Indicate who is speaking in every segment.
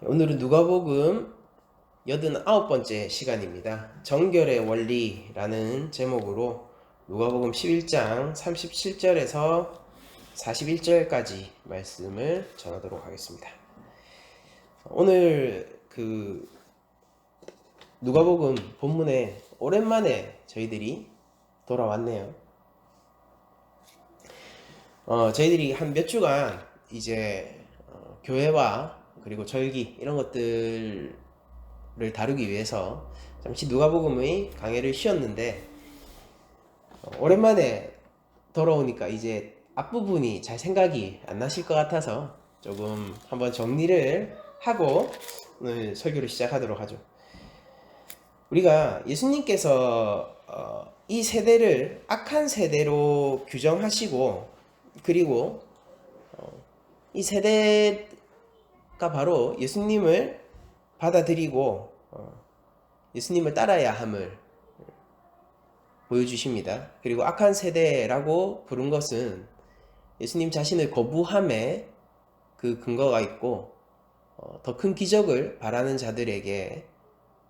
Speaker 1: 오늘은 누가복음 89번째 시간입니다. 정결의 원리라는 제목으로 누가복음 11장 37절에서 41절까지 말씀을 전하도록 하겠습니다. 오늘 누가복음 본문에 오랜만에 저희들이 돌아왔네요. 저희들이 한 몇 주간 이제 교회와 그리고 절기 이런 것들을 다루기 위해서 잠시 누가복음의 강해를 쉬었는데 오랜만에 돌아오니까 이제 앞부분이 잘 생각이 안 나실 것 같아서 조금 한번 정리를 하고 오늘 설교를 시작하도록 하죠. 우리가 예수님께서 이 세대를 악한 세대로 규정하시고 그리고 이 세대가 바로 예수님을 받아들이고 예수님을 따라야 함을 보여주십니다. 그리고 악한 세대라고 부른 것은 예수님 자신을 거부함에 그 근거가 있고 더 큰 기적을 바라는 자들에게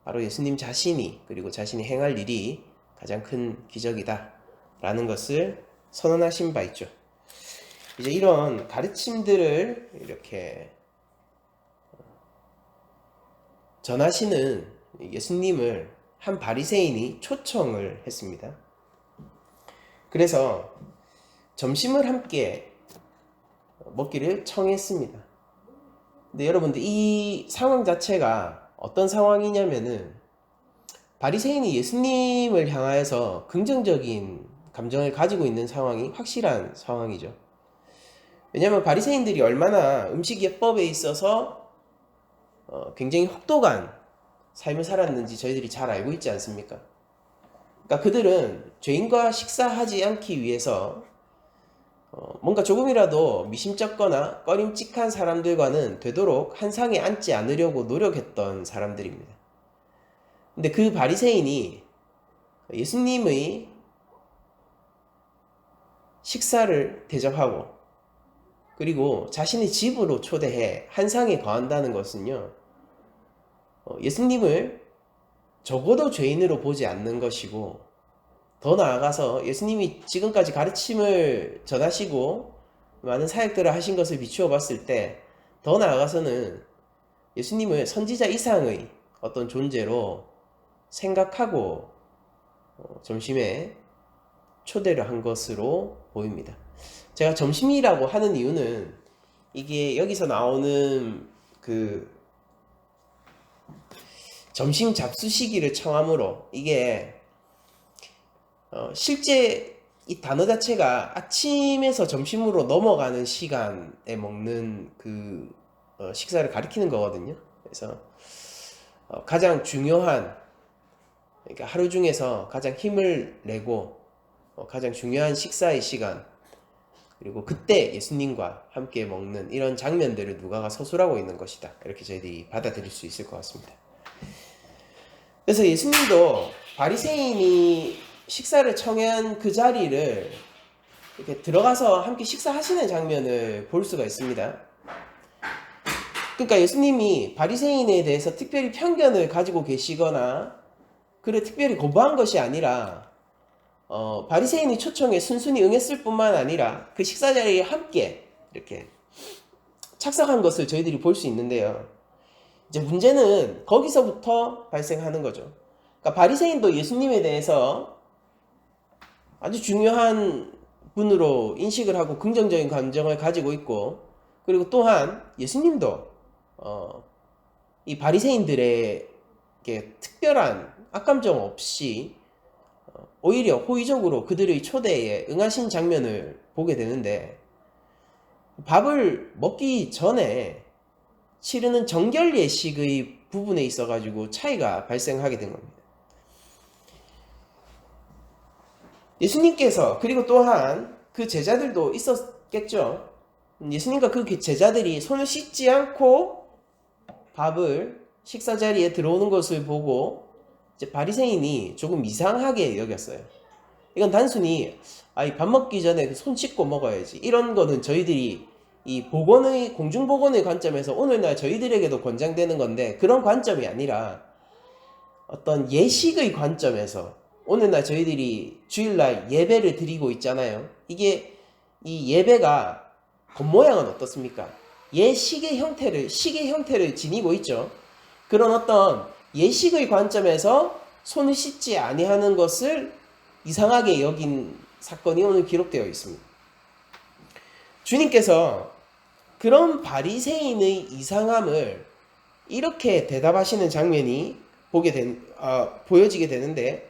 Speaker 1: 바로 예수님 자신이 그리고 자신이 행할 일이 가장 큰 기적이다 라는 것을 선언하신 바 있죠. 이제 이런 가르침들을 이렇게 전하시는 예수님을 한 바리새인이 초청을 했습니다. 그래서 점심을 함께 먹기를 청했습니다. 근데 여러분들 이 상황 자체가 어떤 상황이냐면은 바리새인이 예수님을 향하여서 긍정적인 감정을 가지고 있는 상황이 확실한 상황이죠. 왜냐하면 바리새인들이 얼마나 음식 예법에 있어서 굉장히 혹독한 삶을 살았는지 저희들이 잘 알고 있지 않습니까? 그러니까 그들은 죄인과 식사하지 않기 위해서 뭔가 조금이라도 미심쩍거나 꺼림칙한 사람들과는 되도록 한 상에 앉지 않으려고 노력했던 사람들입니다. 근데 그 바리새인이 예수님의 식사를 대접하고 그리고 자신의 집으로 초대해 한 상에 거한다는 것은요, 예수님을 적어도 죄인으로 보지 않는 것이고 더 나아가서 예수님이 지금까지 가르침을 전하시고 많은 사역들을 하신 것을 비추어 봤을 때 더 나아가서는 예수님을 선지자 이상의 어떤 존재로 생각하고 점심에 초대를 한 것으로 보입니다. 제가 점심이라고 하는 이유는 이게 여기서 나오는 그 점심 잡수 시기를 청함으로 이게 실제 이 단어 자체가 아침에서 점심으로 넘어가는 시간에 먹는 그 식사를 가리키는 거거든요. 그래서 가장 중요한, 그러니까 하루 중에서 가장 힘을 내고 가장 중요한 식사의 시간, 그리고 그때 예수님과 함께 먹는 이런 장면들을 누가가 서술하고 있는 것이다, 이렇게 저희들이 받아들일 수 있을 것 같습니다. 그래서 예수님도 바리새인이 식사를 청한 그 자리를 이렇게 들어가서 함께 식사하시는 장면을 볼 수가 있습니다. 그러니까 예수님이 바리새인에 대해서 특별히 편견을 가지고 계시거나 그를 특별히 거부한 것이 아니라 바리새인이 초청에 순순히 응했을 뿐만 아니라 그 식사 자리에 함께 이렇게 착석한 것을 저희들이 볼 수 있는데요. 이제 문제는 거기서부터 발생하는 거죠. 그러니까 바리새인도 예수님에 대해서 아주 중요한 분으로 인식을 하고 긍정적인 감정을 가지고 있고, 그리고 또한 예수님도 이 바리새인들에게 특별한 악감정 없이 오히려 호의적으로 그들의 초대에 응하신 장면을 보게 되는데, 밥을 먹기 전에 치르는 정결 예식의 부분에 있어 가지고 차이가 발생하게 된 겁니다. 예수님께서, 그리고 또한 그 제자들도 있었겠죠. 예수님과 그 제자들이 손을 씻지 않고 밥을 식사 자리에 들어오는 것을 보고 이제 바리새인이 조금 이상하게 여겼어요. 이건 단순히 밥 먹기 전에 손 씻고 먹어야지, 이런 거는 저희들이 이 보건의 공중보건의 관점에서 오늘날 저희들에게도 권장되는 건데 그런 관점이 아니라 어떤 예식의 관점에서 오늘날 저희들이 주일날 예배를 드리고 있잖아요. 이게 이 예배가 겉모양은 어떻습니까? 예식의 형태를 지니고 있죠. 그런 어떤 예식의 관점에서 손을 씻지 아니하는 것을 이상하게 여긴 사건이 오늘 기록되어 있습니다. 주님께서 그런 바리새인의 이상함을 이렇게 대답하시는 장면이 보여지게 되는데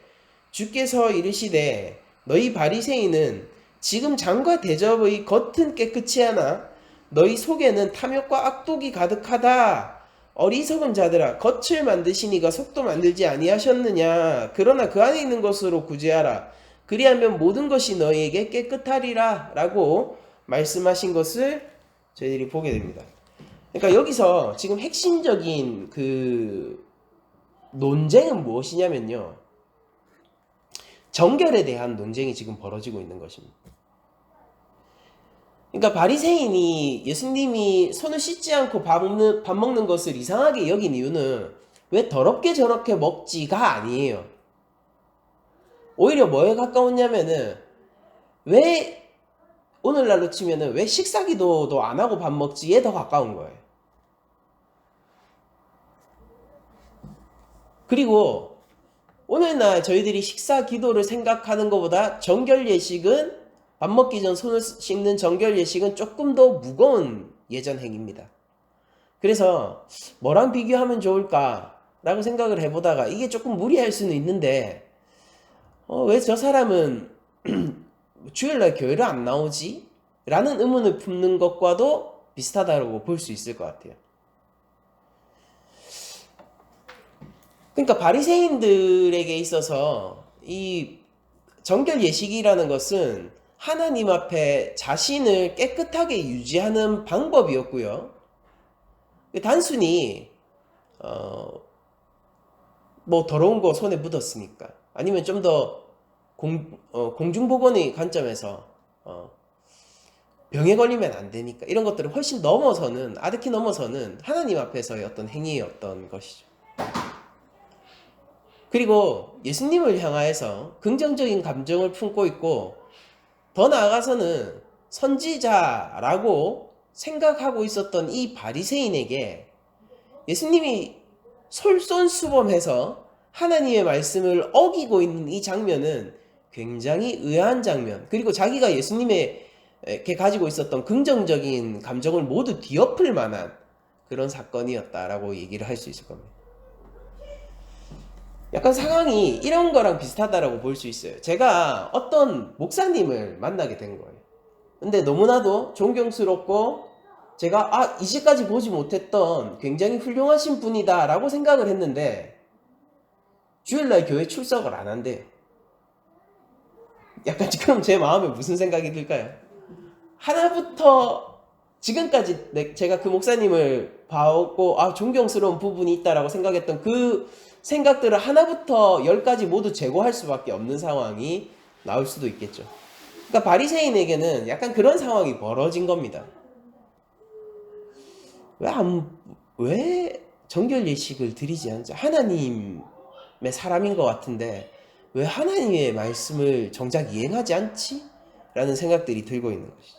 Speaker 1: 주께서 이르시되 너희 바리새인은 지금 장과 대접의 겉은 깨끗이 하나 너희 속에는 탐욕과 악독이 가득하다. 어리석은 자들아 겉을 만드시니가 속도 만들지 아니하셨느냐. 그러나 그 안에 있는 것으로 구제하라. 그리하면 모든 것이 너희에게 깨끗하리라 라고 말씀하신 것을 저희들이 보게 됩니다. 그러니까 여기서 지금 핵심적인 그 논쟁은 무엇이냐면요. 정결에 대한 논쟁이 지금 벌어지고 있는 것입니다. 그러니까 바리새인이 예수님이 손을 씻지 않고 밥 먹는 것을 이상하게 여긴 이유는 왜 더럽게 저렇게 먹지가 아니에요. 오히려 뭐에 가까웠냐면은 왜 오늘날로 치면은 왜 식사기도도 안 하고 밥 먹지에 더 가까운 거예요. 그리고 오늘날 저희들이 식사기도를 생각하는 것보다 정결 예식은 밥 먹기 전 손을 씻는 정결 예식은 조금 더 무거운 예전 행위입니다. 그래서 뭐랑 비교하면 좋을까라고 생각을 해보다가 이게 조금 무리할 수는 있는데 왜 저 사람은 주일날 교회를 안 나오지? 라는 의문을 품는 것과도 비슷하다고 볼 수 있을 것 같아요. 그러니까 바리새인들에게 있어서 이 정결 예식이라는 것은 하나님 앞에 자신을 깨끗하게 유지하는 방법이었고요. 단순히 뭐 더러운 거 손에 묻었으니까 아니면 좀 더 공중보건의 관점에서 병에 걸리면 안 되니까 이런 것들을 훨씬 넘어서는 아득히 넘어서는 하나님 앞에서의 어떤 행위였던 것이죠. 그리고 예수님을 향하여서 긍정적인 감정을 품고 있고 더 나아가서는 선지자라고 생각하고 있었던 이 바리새인에게 예수님이 솔선수범해서 하나님의 말씀을 어기고 있는 이 장면은 굉장히 의아한 장면, 그리고 자기가 예수님에게 가지고 있었던 긍정적인 감정을 모두 뒤엎을 만한 그런 사건이었다라고 얘기를 할 수 있을 겁니다. 약간 상황이 이런 거랑 비슷하다라고 볼 수 있어요. 제가 어떤 목사님을 만나게 된 거예요. 근데 너무나도 존경스럽고 제가 이제까지 보지 못했던 굉장히 훌륭하신 분이다 라고 생각을 했는데 주일날 교회 출석을 안 한대요. 약간 지금 제 마음에 무슨 생각이 들까요? 하나부터 지금까지 제가 그 목사님을 봐오고 존경스러운 부분이 있다라고 생각했던 그 생각들을 하나부터 열까지 모두 제거할 수밖에 없는 상황이 나올 수도 있겠죠. 그러니까 바리새인에게는 약간 그런 상황이 벌어진 겁니다. 왜 정결 예식을 드리지 않지? 하나님의 사람인 것 같은데 왜 하나님의 말씀을 정작 이행하지 않지? 라는 생각들이 들고 있는 것이죠.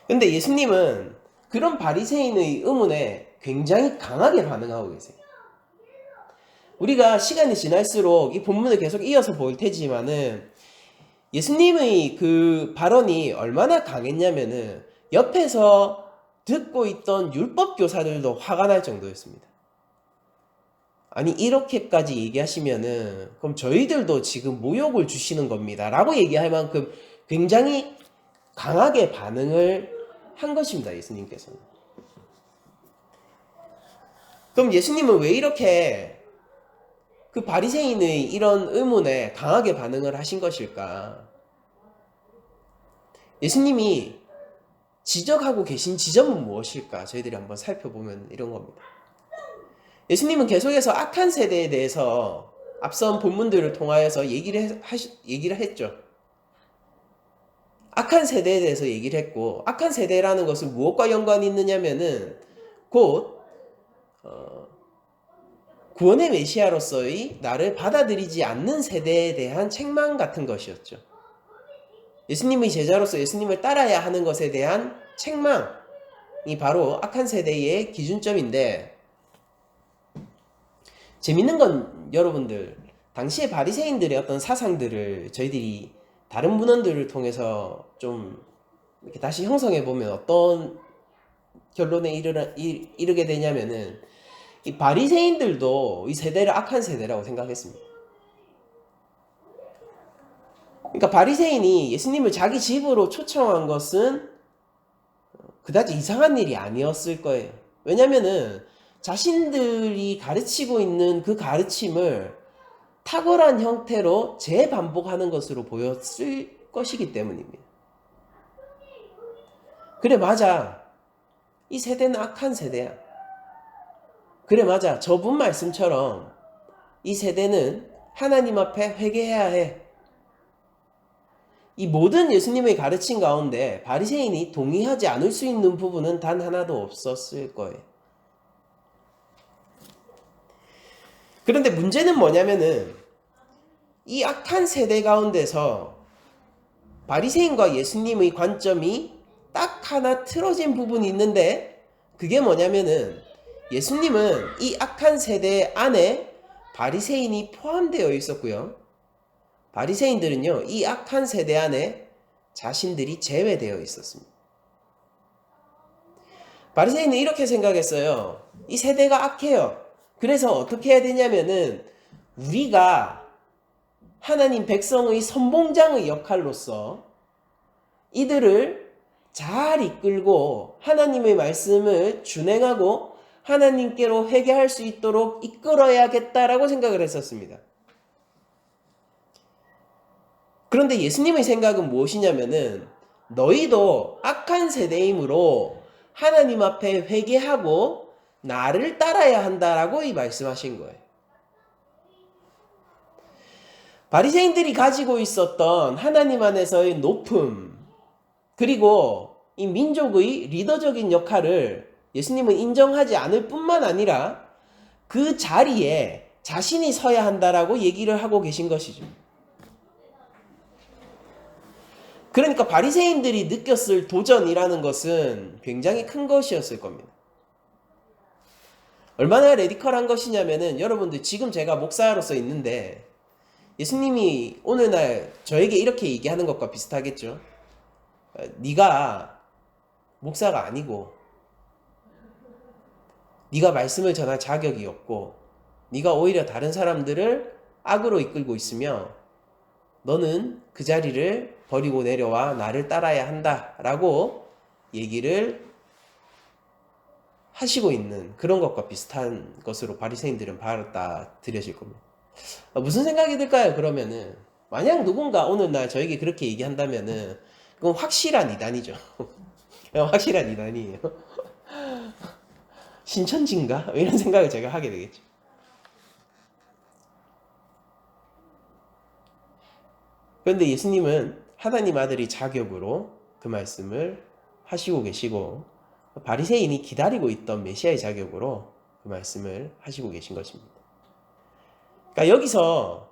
Speaker 1: 근데 예수님은 그런 바리새인의 의문에 굉장히 강하게 반응하고 계세요. 우리가 시간이 지날수록 이 본문을 계속 이어서 볼 테지만은 예수님의 그 발언이 얼마나 강했냐면은 옆에서 듣고 있던 율법 교사들도 화가 날 정도였습니다. 아니 이렇게까지 얘기하시면은 그럼 저희들도 지금 모욕을 주시는 겁니다 라고 얘기할 만큼 굉장히 강하게 반응을 한 것입니다. 예수님께서는. 그럼 예수님은 왜 이렇게 그 바리새인의 이런 의문에 강하게 반응을 하신 것일까? 예수님이 지적하고 계신 지점은 무엇일까? 저희들이 한번 살펴보면 이런 겁니다. 예수님은 계속해서 악한 세대에 대해서 앞선 본문들을 통하여서 얘기를 했죠. 악한 세대에 대해서 얘기를 했고, 악한 세대라는 것은 무엇과 연관이 있느냐면은 곧 구원의 메시아로서의 나를 받아들이지 않는 세대에 대한 책망 같은 것이었죠. 예수님의 제자로서 예수님을 따라야 하는 것에 대한 책망이 바로 악한 세대의 기준점인데, 재밌는 건 여러분들, 당시의 바리새인들의 어떤 사상들을 저희들이 다른 문헌들을 통해서 좀 이렇게 다시 형성해 보면 어떤 결론에 이르게 되냐면은, 이 바리새인들도 이 세대를 악한 세대라고 생각했습니다. 그러니까 바리새인이 예수님을 자기 집으로 초청한 것은 그다지 이상한 일이 아니었을 거예요. 왜냐면은 자신들이 가르치고 있는 그 가르침을 탁월한 형태로 재반복하는 것으로 보였을 것이기 때문입니다. 그래, 맞아. 이 세대는 악한 세대야. 그래, 맞아. 저분 말씀처럼 이 세대는 하나님 앞에 회개해야 해. 이 모든 예수님의 가르침 가운데 바리새인이 동의하지 않을 수 있는 부분은 단 하나도 없었을 거예요. 그런데 문제는 뭐냐면은 이 악한 세대 가운데서 바리새인과 예수님의 관점이 딱 하나 틀어진 부분이 있는데, 그게 뭐냐면은 예수님은 이 악한 세대 안에 바리새인이 포함되어 있었고요, 바리새인들은요 이 악한 세대 안에 자신들이 제외되어 있었습니다. 바리새인은 이렇게 생각했어요. 이 세대가 악해요. 그래서 어떻게 해야 되냐면은 우리가 하나님 백성의 선봉장의 역할로서 이들을 잘 이끌고 하나님의 말씀을 준행하고 하나님께로 회개할 수 있도록 이끌어야겠다라고 생각을 했었습니다. 그런데 예수님의 생각은 무엇이냐면은 너희도 악한 세대이므로 하나님 앞에 회개하고 나를 따라야 한다라고 말씀하신 거예요. 바리새인들이 가지고 있었던 하나님 안에서의 높음, 그리고 이 민족의 리더적인 역할을 예수님은 인정하지 않을 뿐만 아니라 그 자리에 자신이 서야 한다라고 얘기를 하고 계신 것이죠. 그러니까 바리새인들이 느꼈을 도전이라는 것은 굉장히 큰 것이었을 겁니다. 얼마나 레디컬한 것이냐면은, 여러분들 지금 제가 목사로서 있는데 예수님이 오늘날 저에게 이렇게 얘기하는 것과 비슷하겠죠. 네가 목사가 아니고 네가 말씀을 전할 자격이 없고 네가 오히려 다른 사람들을 악으로 이끌고 있으며 너는 그 자리를 버리고 내려와 나를 따라야 한다라고 얘기를 하시고 있는 그런 것과 비슷한 것으로 바리새인들은 받아들여질 겁니다. 무슨 생각이 들까요? 그러면은 만약 누군가 오늘날 저에게 그렇게 얘기한다면은 그건 확실한 이단이죠. 확실한 이단이에요. 신천지인가? 이런 생각을 제가 하게 되겠죠. 그런데 예수님은 하나님 아들이 자격으로 그 말씀을 하시고 계시고, 바리새인이 기다리고 있던 메시아의 자격으로 그 말씀을 하시고 계신 것입니다. 그러니까 여기서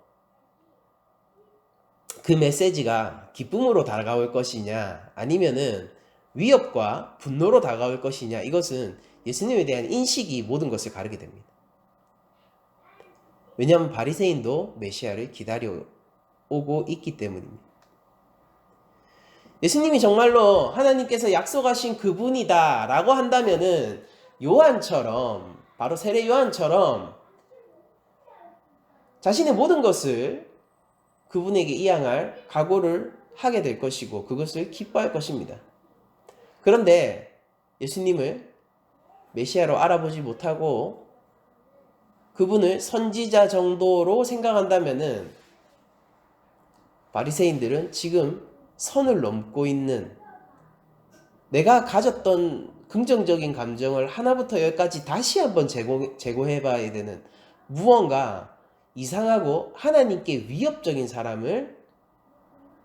Speaker 1: 그 메시지가 기쁨으로 다가올 것이냐 아니면은 위협과 분노로 다가올 것이냐, 이것은 예수님에 대한 인식이 모든 것을 가르게 됩니다. 왜냐하면 바리새인도 메시아를 기다려오고 있기 때문입니다. 예수님이 정말로 하나님께서 약속하신 그분이다 라고 한다면은 요한처럼, 바로 세례 요한처럼 자신의 모든 것을 그분에게 이양할 각오를 하게 될 것이고 그것을 기뻐할 것입니다. 그런데 예수님을 메시아로 알아보지 못하고 그분을 선지자 정도로 생각한다면은 바리새인들은 지금 선을 넘고 있는, 내가 가졌던 긍정적인 감정을 하나부터 열까지 다시 한번 재고해 봐야 되는 무언가 이상하고 하나님께 위협적인 사람을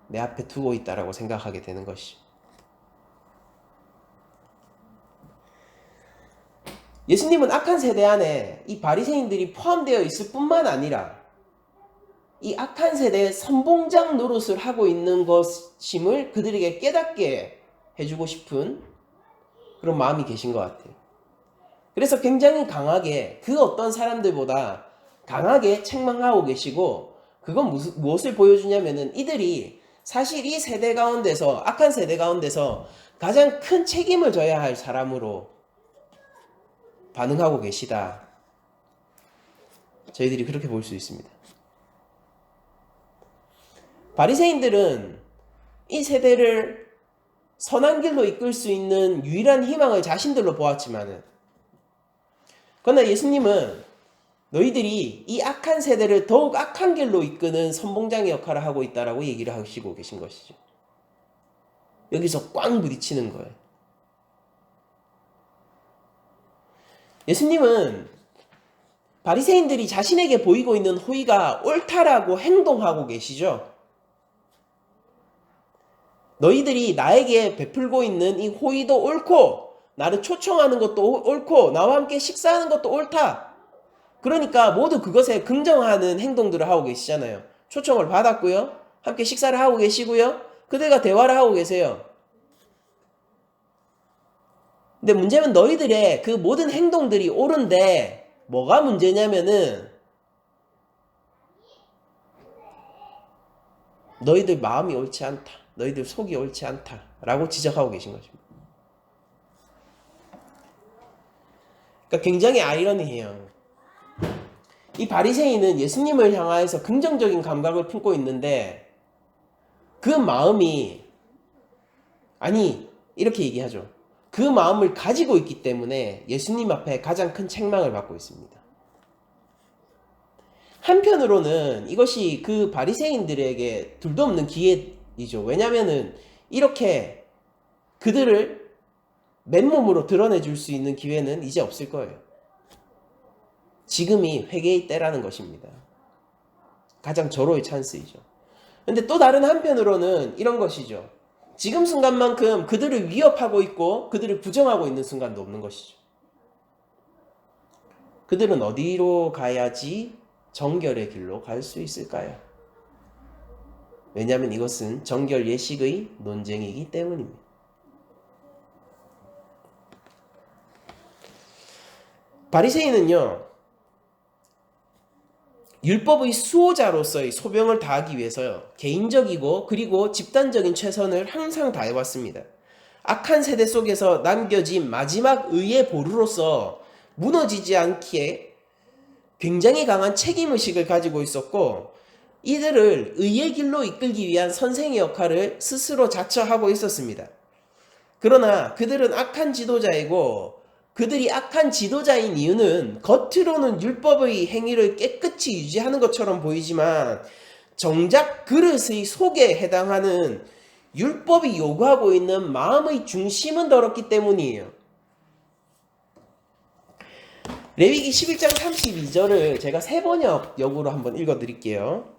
Speaker 1: 내 앞에 두고 있다라고 생각하게 되는 것이죠. 예수님은 악한 세대 안에 이 바리새인들이 포함되어 있을 뿐만 아니라 이 악한 세대의 선봉장 노릇을 하고 있는 것임을 그들에게 깨닫게 해주고 싶은 그런 마음이 계신 것 같아요. 그래서 굉장히 강하게 그 어떤 사람들보다 강하게 책망하고 계시고, 그건 무엇을 보여주냐면은 이들이 사실 이 세대 가운데서, 악한 세대 가운데서 가장 큰 책임을 져야 할 사람으로 반응하고 계시다. 저희들이 그렇게 볼 수 있습니다. 바리새인들은 이 세대를 선한 길로 이끌 수 있는 유일한 희망을 자신들로 보았지만은, 그러나 예수님은 너희들이 이 악한 세대를 더욱 악한 길로 이끄는 선봉장의 역할을 하고 있다라고 얘기를 하시고 계신 것이죠. 여기서 꽝 부딪히는 거예요. 예수님은 바리새인들이 자신에게 보이고 있는 호의가 옳다라고 행동하고 계시죠. 너희들이 나에게 베풀고 있는 이 호의도 옳고, 나를 초청하는 것도 옳고, 나와 함께 식사하는 것도 옳다. 그러니까 모두 그것에 긍정하는 행동들을 하고 계시잖아요. 초청을 받았고요. 함께 식사를 하고 계시고요. 그들과 대화를 하고 계세요. 근데 문제는 너희들의 그 모든 행동들이 옳은데 뭐가 문제냐면은 너희들 마음이 옳지 않다. 너희들 속이 옳지 않다. 라고 지적하고 계신 것입니다. 그러니까 굉장히 아이러니해요. 이 바리새인은 예수님을 향하여서 긍정적인 감각을 품고 있는데 그 마음이, 아니 이렇게 얘기하죠. 그 마음을 가지고 있기 때문에 예수님 앞에 가장 큰 책망을 받고 있습니다. 한편으로는 이것이 그 바리새인들에게 둘도 없는 기회이죠. 왜냐하면 이렇게 그들을 맨몸으로 드러내줄 수 있는 기회는 이제 없을 거예요. 지금이 회개의 때라는 것입니다. 가장 절호의 찬스이죠. 근데 또 다른 한편으로는 이런 것이죠. 지금 순간만큼 그들을 위협하고 있고 그들을 부정하고 있는 순간도 없는 것이죠. 그들은 어디로 가야지 정결의 길로 갈 수 있을까요? 왜냐하면 이것은 정결 예식의 논쟁이기 때문입니다. 바리새인은요, 율법의 수호자로서의 소명을 다하기 위해서요, 개인적이고 그리고 집단적인 최선을 항상 다해왔습니다. 악한 세대 속에서 남겨진 마지막 의의 보루로서 무너지지 않기에 굉장히 강한 책임의식을 가지고 있었고, 이들을 의의 길로 이끌기 위한 선생의 역할을 스스로 자처하고 있었습니다. 그러나 그들은 악한 지도자이고, 그들이 악한 지도자인 이유는 겉으로는 율법의 행위를 깨끗이 유지하는 것처럼 보이지만 정작 그릇의 속에 해당하는 율법이 요구하고 있는 마음의 중심은 더럽기 때문이에요. 레위기 11장 32절을 제가 세번역으로 한번 읽어드릴게요.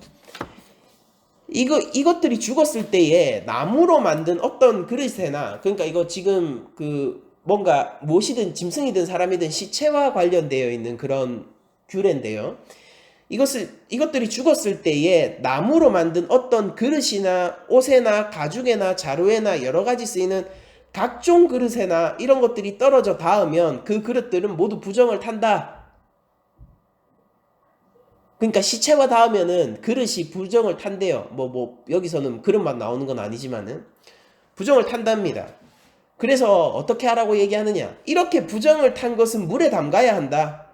Speaker 1: 이것들이 죽었을 때에 나무로 만든 어떤 그릇에나, 그러니까 이거 지금 뭔가 무엇이든 짐승이든 사람이든 시체와 관련되어 있는 그런 규례인데요. 이것들이 죽었을 때에 나무로 만든 어떤 그릇이나 옷에나 가죽에나 자루에나 여러 가지 쓰이는 각종 그릇에나 이런 것들이 떨어져 닿으면 그 그릇들은 모두 부정을 탄다. 그러니까 시체와 닿으면은 그릇이 부정을 탄대요. 여기서는 그릇만 나오는 건 아니지만은 부정을 탄답니다. 그래서 어떻게 하라고 얘기하느냐? 이렇게 부정을 탄 것은 물에 담가야 한다.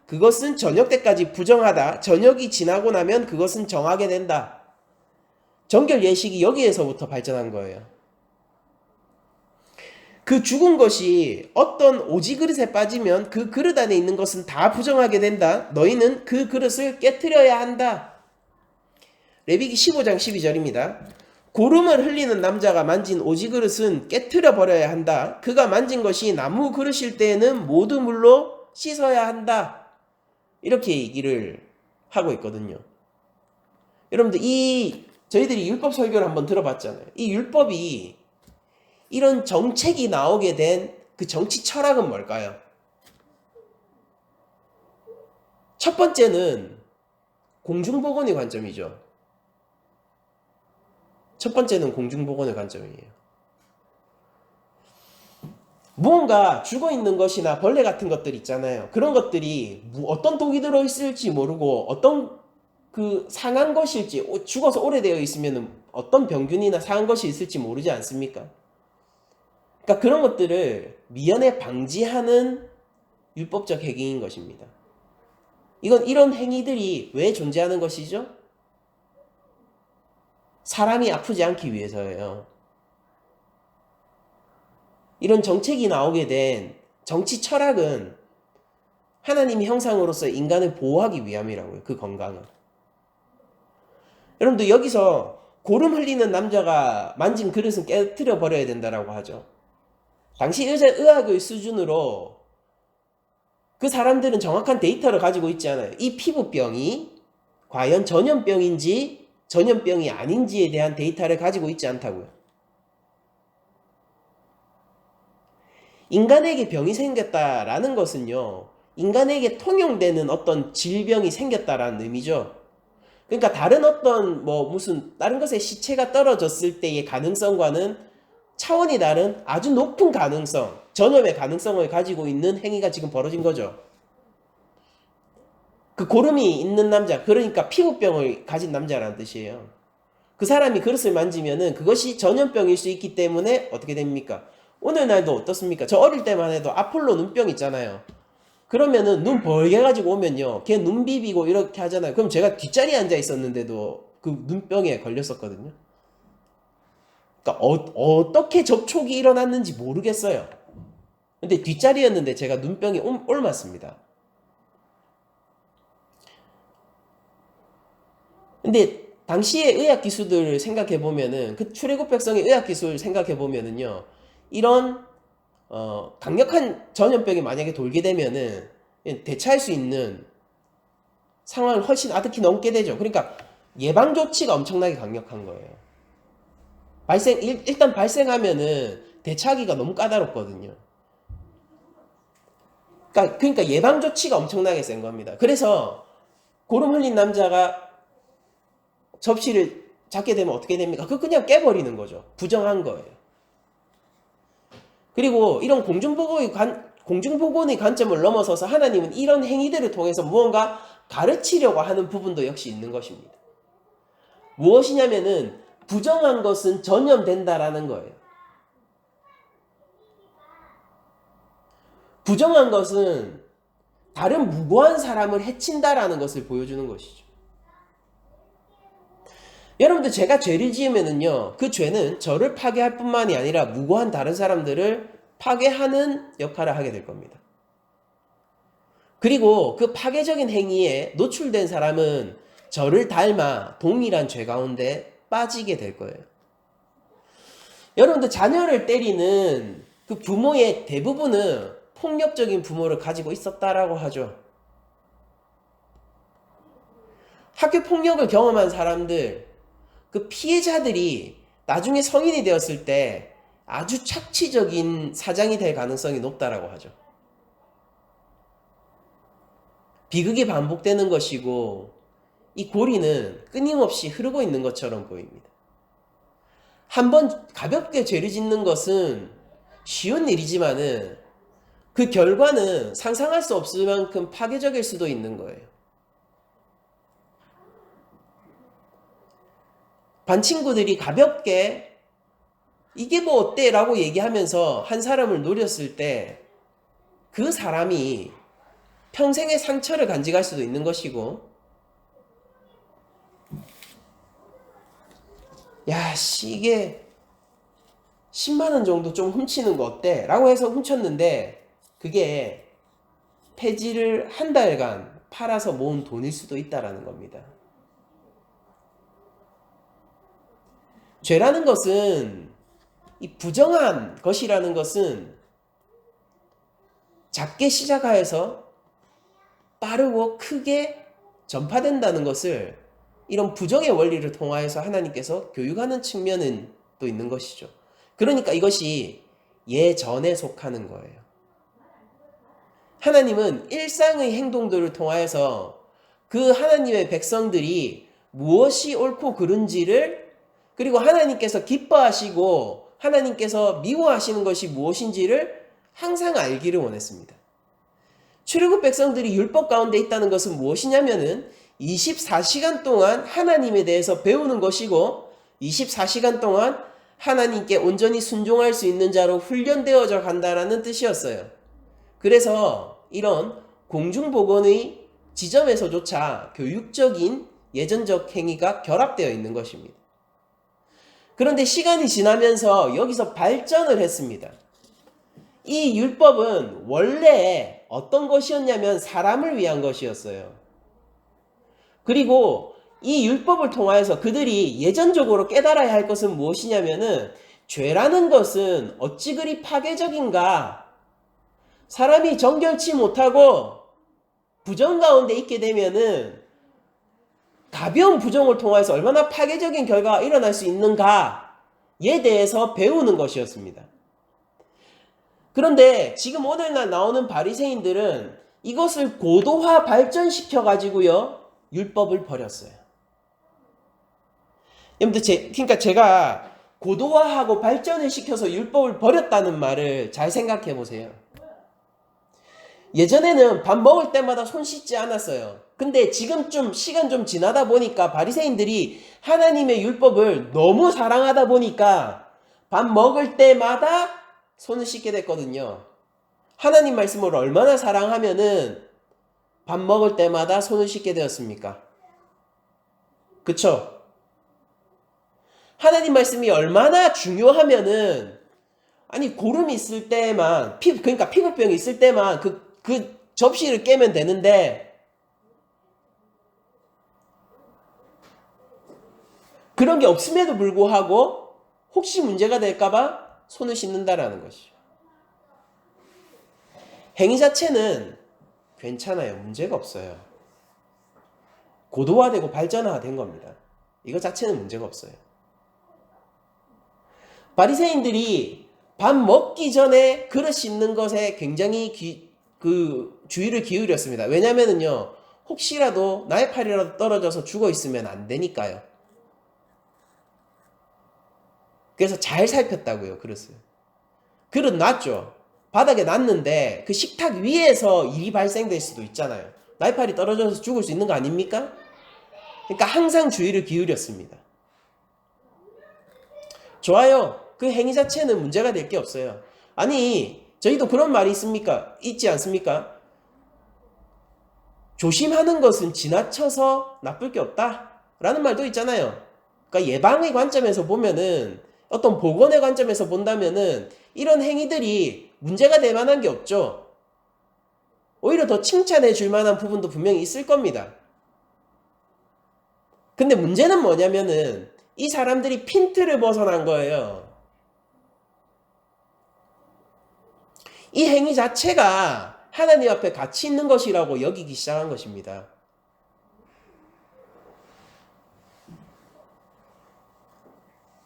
Speaker 1: 그것은 저녁 때까지 부정하다. 저녁이 지나고 나면 그것은 정하게 된다. 정결 예식이 여기에서부터 발전한 거예요. 그 죽은 것이 어떤 오지 그릇에 빠지면 그 그릇 안에 있는 것은 다 부정하게 된다. 너희는 그 그릇을 깨트려야 한다. 레위기 15장 12절입니다. 고름을 흘리는 남자가 만진 오지 그릇은 깨트려 버려야 한다. 그가 만진 것이 나무 그릇일 때에는 모두 물로 씻어야 한다. 이렇게 얘기를 하고 있거든요. 여러분들, 이 저희들이 율법 설교를 한번 들어봤잖아요. 이 율법이 이런 정책이 나오게 된 그 정치 철학은 뭘까요? 첫 번째는 공중보건의 관점이죠. 첫 번째는 공중보건의 관점이에요. 무언가 죽어있는 것이나 벌레 같은 것들 있잖아요. 그런 것들이 어떤 독이 들어있을지 모르고 어떤 그 상한 것일지, 죽어서 오래되어 있으면 어떤 병균이나 상한 것이 있을지 모르지 않습니까? 그러니까 그런 것들을 미연에 방지하는 율법적 행위인 것입니다. 이건 이런 행위들이 왜 존재하는 것이죠? 사람이 아프지 않기 위해서예요. 이런 정책이 나오게 된 정치 철학은 하나님의 형상으로서 인간을 보호하기 위함이라고요. 그 건강을. 여러분들 여기서 고름 흘리는 남자가 만진 그릇은 깨뜨려 버려야 된다라고 하죠. 당시 의학의 수준으로 그 사람들은 정확한 데이터를 가지고 있지 않아요. 이 피부병이 과연 전염병인지 전염병이 아닌지에 대한 데이터를 가지고 있지 않다고요. 인간에게 병이 생겼다라는 것은요, 인간에게 통용되는 어떤 질병이 생겼다라는 의미죠. 그러니까 다른 어떤 무슨 다른 것의 시체가 떨어졌을 때의 가능성과는 차원이 다른 아주 높은 가능성, 전염의 가능성을 가지고 있는 행위가 지금 벌어진 거죠. 그 고름이 있는 남자, 그러니까 피부병을 가진 남자라는 뜻이에요. 그 사람이 그릇을 만지면은 그것이 전염병일 수 있기 때문에 어떻게 됩니까? 오늘날도 어떻습니까? 저 어릴 때만 해도 아폴로 눈병 있잖아요. 그러면은 눈 벌게 가지고 오면요, 걔 눈 비비고 이렇게 하잖아요. 그럼 제가 뒷자리에 앉아 있었는데도 그 눈병에 걸렸었거든요. 그러니까 어떻게 접촉이 일어났는지 모르겠어요. 근데 뒷자리였는데 제가 눈병이 옮았습니다. 근데 당시의 의학 기술들을 생각해 보면은, 그 출애굽 백성의 의학 기술 생각해 보면은요, 이런 강력한 전염병이 만약에 돌게 되면은 대처할 수 있는 상황을 훨씬 아득히 넘게 되죠. 그러니까 예방 조치가 엄청나게 강력한 거예요. 일단 발생하면은 대처하기가 너무 까다롭거든요. 그러니까 예방 조치가 엄청나게 센 겁니다. 그래서 고름 흘린 남자가 접시를 잡게 되면 어떻게 됩니까? 그거 그냥 깨버리는 거죠. 부정한 거예요. 그리고 이런 공중보건의 관점을 넘어서서 하나님은 이런 행위들을 통해서 무언가 가르치려고 하는 부분도 역시 있는 것입니다. 무엇이냐면은 부정한 것은 전염된다라는 거예요. 부정한 것은 다른 무고한 사람을 해친다라는 것을 보여주는 것이죠. 여러분들, 제가 죄를 지으면은요, 그 죄는 저를 파괴할 뿐만이 아니라 무고한 다른 사람들을 파괴하는 역할을 하게 될 겁니다. 그리고 그 파괴적인 행위에 노출된 사람은 저를 닮아 동일한 죄 가운데 빠지게 될 거예요. 여러분들, 자녀를 때리는 그 부모의 대부분은 폭력적인 부모를 가지고 있었다라고 하죠. 학교 폭력을 경험한 사람들, 그 피해자들이 나중에 성인이 되었을 때 아주 착취적인 사장이 될 가능성이 높다라고 하죠. 비극이 반복되는 것이고 이 고리는 끊임없이 흐르고 있는 것처럼 보입니다. 한번 가볍게 죄를 짓는 것은 쉬운 일이지만은 그 결과는 상상할 수 없을 만큼 파괴적일 수도 있는 거예요. 반 친구들이 가볍게 이게 뭐 어때? 라고 얘기하면서 한 사람을 노렸을 때 그 사람이 평생의 상처를 간직할 수도 있는 것이고, 야, 이게 10만원 정도 좀 훔치는 거 어때? 라고 해서 훔쳤는데 그게 폐지를 한 달간 팔아서 모은 돈일 수도 있다라는 겁니다. 죄라는 것은, 이 부정한 것이라는 것은 작게 시작하여서 빠르고 크게 전파된다는 것을 이런 부정의 원리를 통하여서 하나님께서 교육하는 측면은 또 있는 것이죠. 그러니까 이것이 예전에 속하는 거예요. 하나님은 일상의 행동들을 통하여서 그 하나님의 백성들이 무엇이 옳고 그른지를, 그리고 하나님께서 기뻐하시고 하나님께서 미워하시는 것이 무엇인지를 항상 알기를 원했습니다. 출애굽 백성들이 율법 가운데 있다는 것은 무엇이냐면은 24시간 동안 하나님에 대해서 배우는 것이고 24시간 동안 하나님께 온전히 순종할 수 있는 자로 훈련되어져 간다라는 뜻이었어요. 그래서 이런 공중보건의 지점에서조차 교육적인 예전적 행위가 결합되어 있는 것입니다. 그런데 시간이 지나면서 여기서 발전을 했습니다. 이 율법은 원래 어떤 것이었냐면 사람을 위한 것이었어요. 그리고 이 율법을 통하여서 그들이 예전적으로 깨달아야 할 것은 무엇이냐면은 죄라는 것은 어찌 그리 파괴적인가, 사람이 정결치 못하고 부정 가운데 있게 되면은 가벼운 부정을 통해서 얼마나 파괴적인 결과가 일어날 수 있는가에 대해서 배우는 것이었습니다. 그런데 지금 오늘날 나오는 바리새인들은 이것을 고도화 발전시켜 가지고요 율법을 버렸어요. 여러분들 그러니까 제가 고도화하고 발전을 시켜서 율법을 버렸다는 말을 잘 생각해 보세요. 예전에는 밥 먹을 때마다 손 씻지 않았어요. 근데 지금 좀 시간 좀 지나다 보니까 바리새인들이 하나님의 율법을 너무 사랑하다 보니까 밥 먹을 때마다 손을 씻게 됐거든요. 하나님 말씀을 얼마나 사랑하면은 밥 먹을 때마다 손을 씻게 되었습니까? 그쵸? 하나님 말씀이 얼마나 중요하면은, 아니 고름이 있을 때만 그러니까 피부병이 있을 때만 그 접시를 깨면 되는데, 그런 게 없음에도 불구하고 혹시 문제가 될까봐 손을 씻는다라는 것이죠. 행위 자체는 괜찮아요. 문제가 없어요. 고도화되고 발전화된 겁니다. 이거 자체는 문제가 없어요. 바리새인들이 밥 먹기 전에 그릇 씻는 것에 굉장히 주의를 기울였습니다. 왜냐면은요, 혹시라도 나의 팔이라도 떨어져서 죽어 있으면 안 되니까요. 그래서 잘 살폈다고요, 그릇을. 그릇 놨죠. 바닥에 놨는데 그 식탁 위에서 일이 발생될 수도 있잖아요. 나의 팔이 떨어져서 죽을 수 있는 거 아닙니까? 그러니까 항상 주의를 기울였습니다. 좋아요. 그 행위 자체는 문제가 될 게 없어요. 아니, 저희도 그런 말이 있지 않습니까? 조심하는 것은 지나쳐서 나쁠 게 없다 라는 말도 있잖아요. 그러니까 예방의 관점에서 보면은, 어떤 보건의 관점에서 본다면은 이런 행위들이 문제가 될 만한 게 없죠. 오히려 더 칭찬해 줄 만한 부분도 분명히 있을 겁니다. 근데 문제는 뭐냐면은 이 사람들이 핀트를 벗어난 거예요. 이 행위 자체가 하나님 앞에 가치 있는 것이라고 여기기 시작한 것입니다.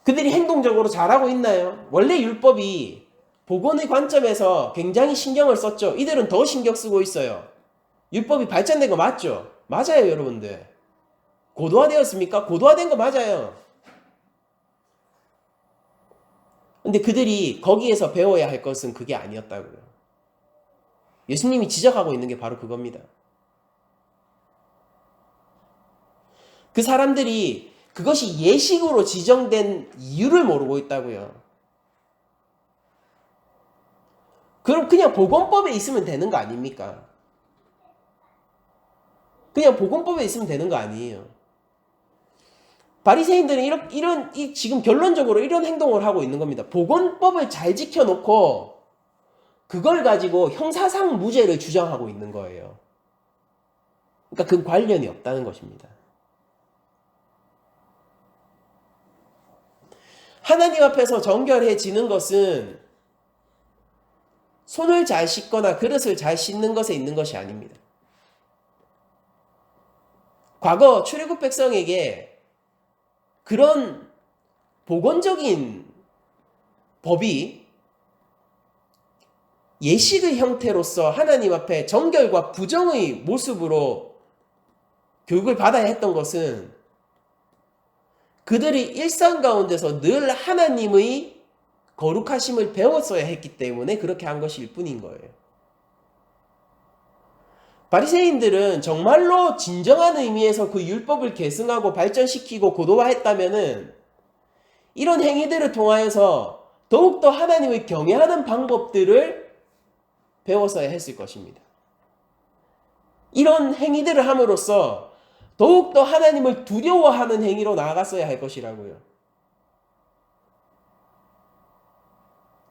Speaker 1: 그들이 행동적으로 잘하고 있나요? 원래 율법이 복원의 관점에서 굉장히 신경을 썼죠. 이들은 더 신경 쓰고 있어요. 율법이 발전된 거 맞죠? 맞아요, 여러분들. 고도화되었습니까? 고도화된 거 맞아요. 근데 그들이 거기에서 배워야 할 것은 그게 아니었다고요. 예수님이 지적하고 있는 게 바로 그겁니다. 그 사람들이 그것이 예식으로 지정된 이유를 모르고 있다고요. 그럼 그냥 복음법에 있으면 되는 거 아닙니까? 그냥 복음법에 있으면 되는 거 아니에요. 바리새인들은 지금 결론적으로 이런 행동을 하고 있는 겁니다. 복음법을 잘 지켜놓고 그걸 가지고 형사상 무죄를 주장하고 있는 거예요. 그러니까 그 관련이 없다는 것입니다. 하나님 앞에서 정결해지는 것은 손을 잘 씻거나 그릇을 잘 씻는 것에 있는 것이 아닙니다. 과거 출애굽 백성에게 그런 복원적인 법이 예식의 형태로서 하나님 앞에 정결과 부정의 모습으로 교육을 받아야 했던 것은 그들이 일상 가운데서 늘 하나님의 거룩하심을 배웠어야 했기 때문에 그렇게 한 것일 뿐인 거예요. 바리새인들은 정말로 진정한 의미에서 그 율법을 계승하고 발전시키고 고도화했다면은 이런 행위들을 통하여서 더욱더 하나님을 경외하는 방법들을 배웠어야 했을 것입니다. 이런 행위들을 함으로써 더욱더 하나님을 두려워하는 행위로 나아갔어야 할 것이라고요.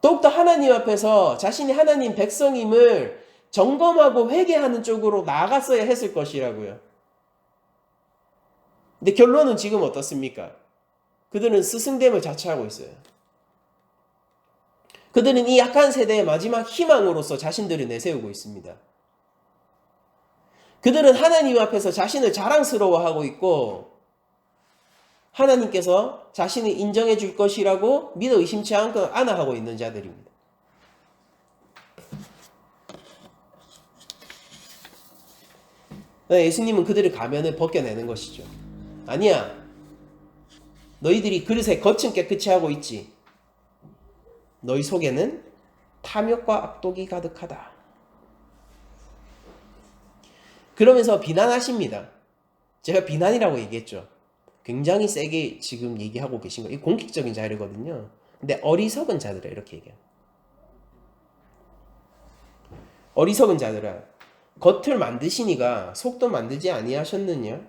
Speaker 1: 더욱더 하나님 앞에서 자신이 하나님 백성임을 점검하고 회개하는 쪽으로 나아갔어야 했을 것이라고요. 근데 결론은 지금 어떻습니까? 그들은 스승됨을 자처하고 있어요. 그들은 이 약한 세대의 마지막 희망으로서 자신들을 내세우고 있습니다. 그들은 하나님 앞에서 자신을 자랑스러워하고 있고 하나님께서 자신을 인정해 줄 것이라고 믿어 의심치 않고 안아하고 있는 자들입니다. 예수님은 그들의 가면을 벗겨내는 것이죠. 아니야. 너희들이 그릇에 겉은 깨끗이 하고 있지. 너희 속에는 탐욕과 악독이 가득하다. 그러면서 비난하십니다. 제가 비난이라고 얘기했죠. 굉장히 세게 지금 얘기하고 계신 거예요. 이 공격적인 자리거든요. 근데 어리석은 자들아 이렇게 얘기해요. 어리석은 자들아 겉을 만드시니가 속도 만들지 아니하셨느냐?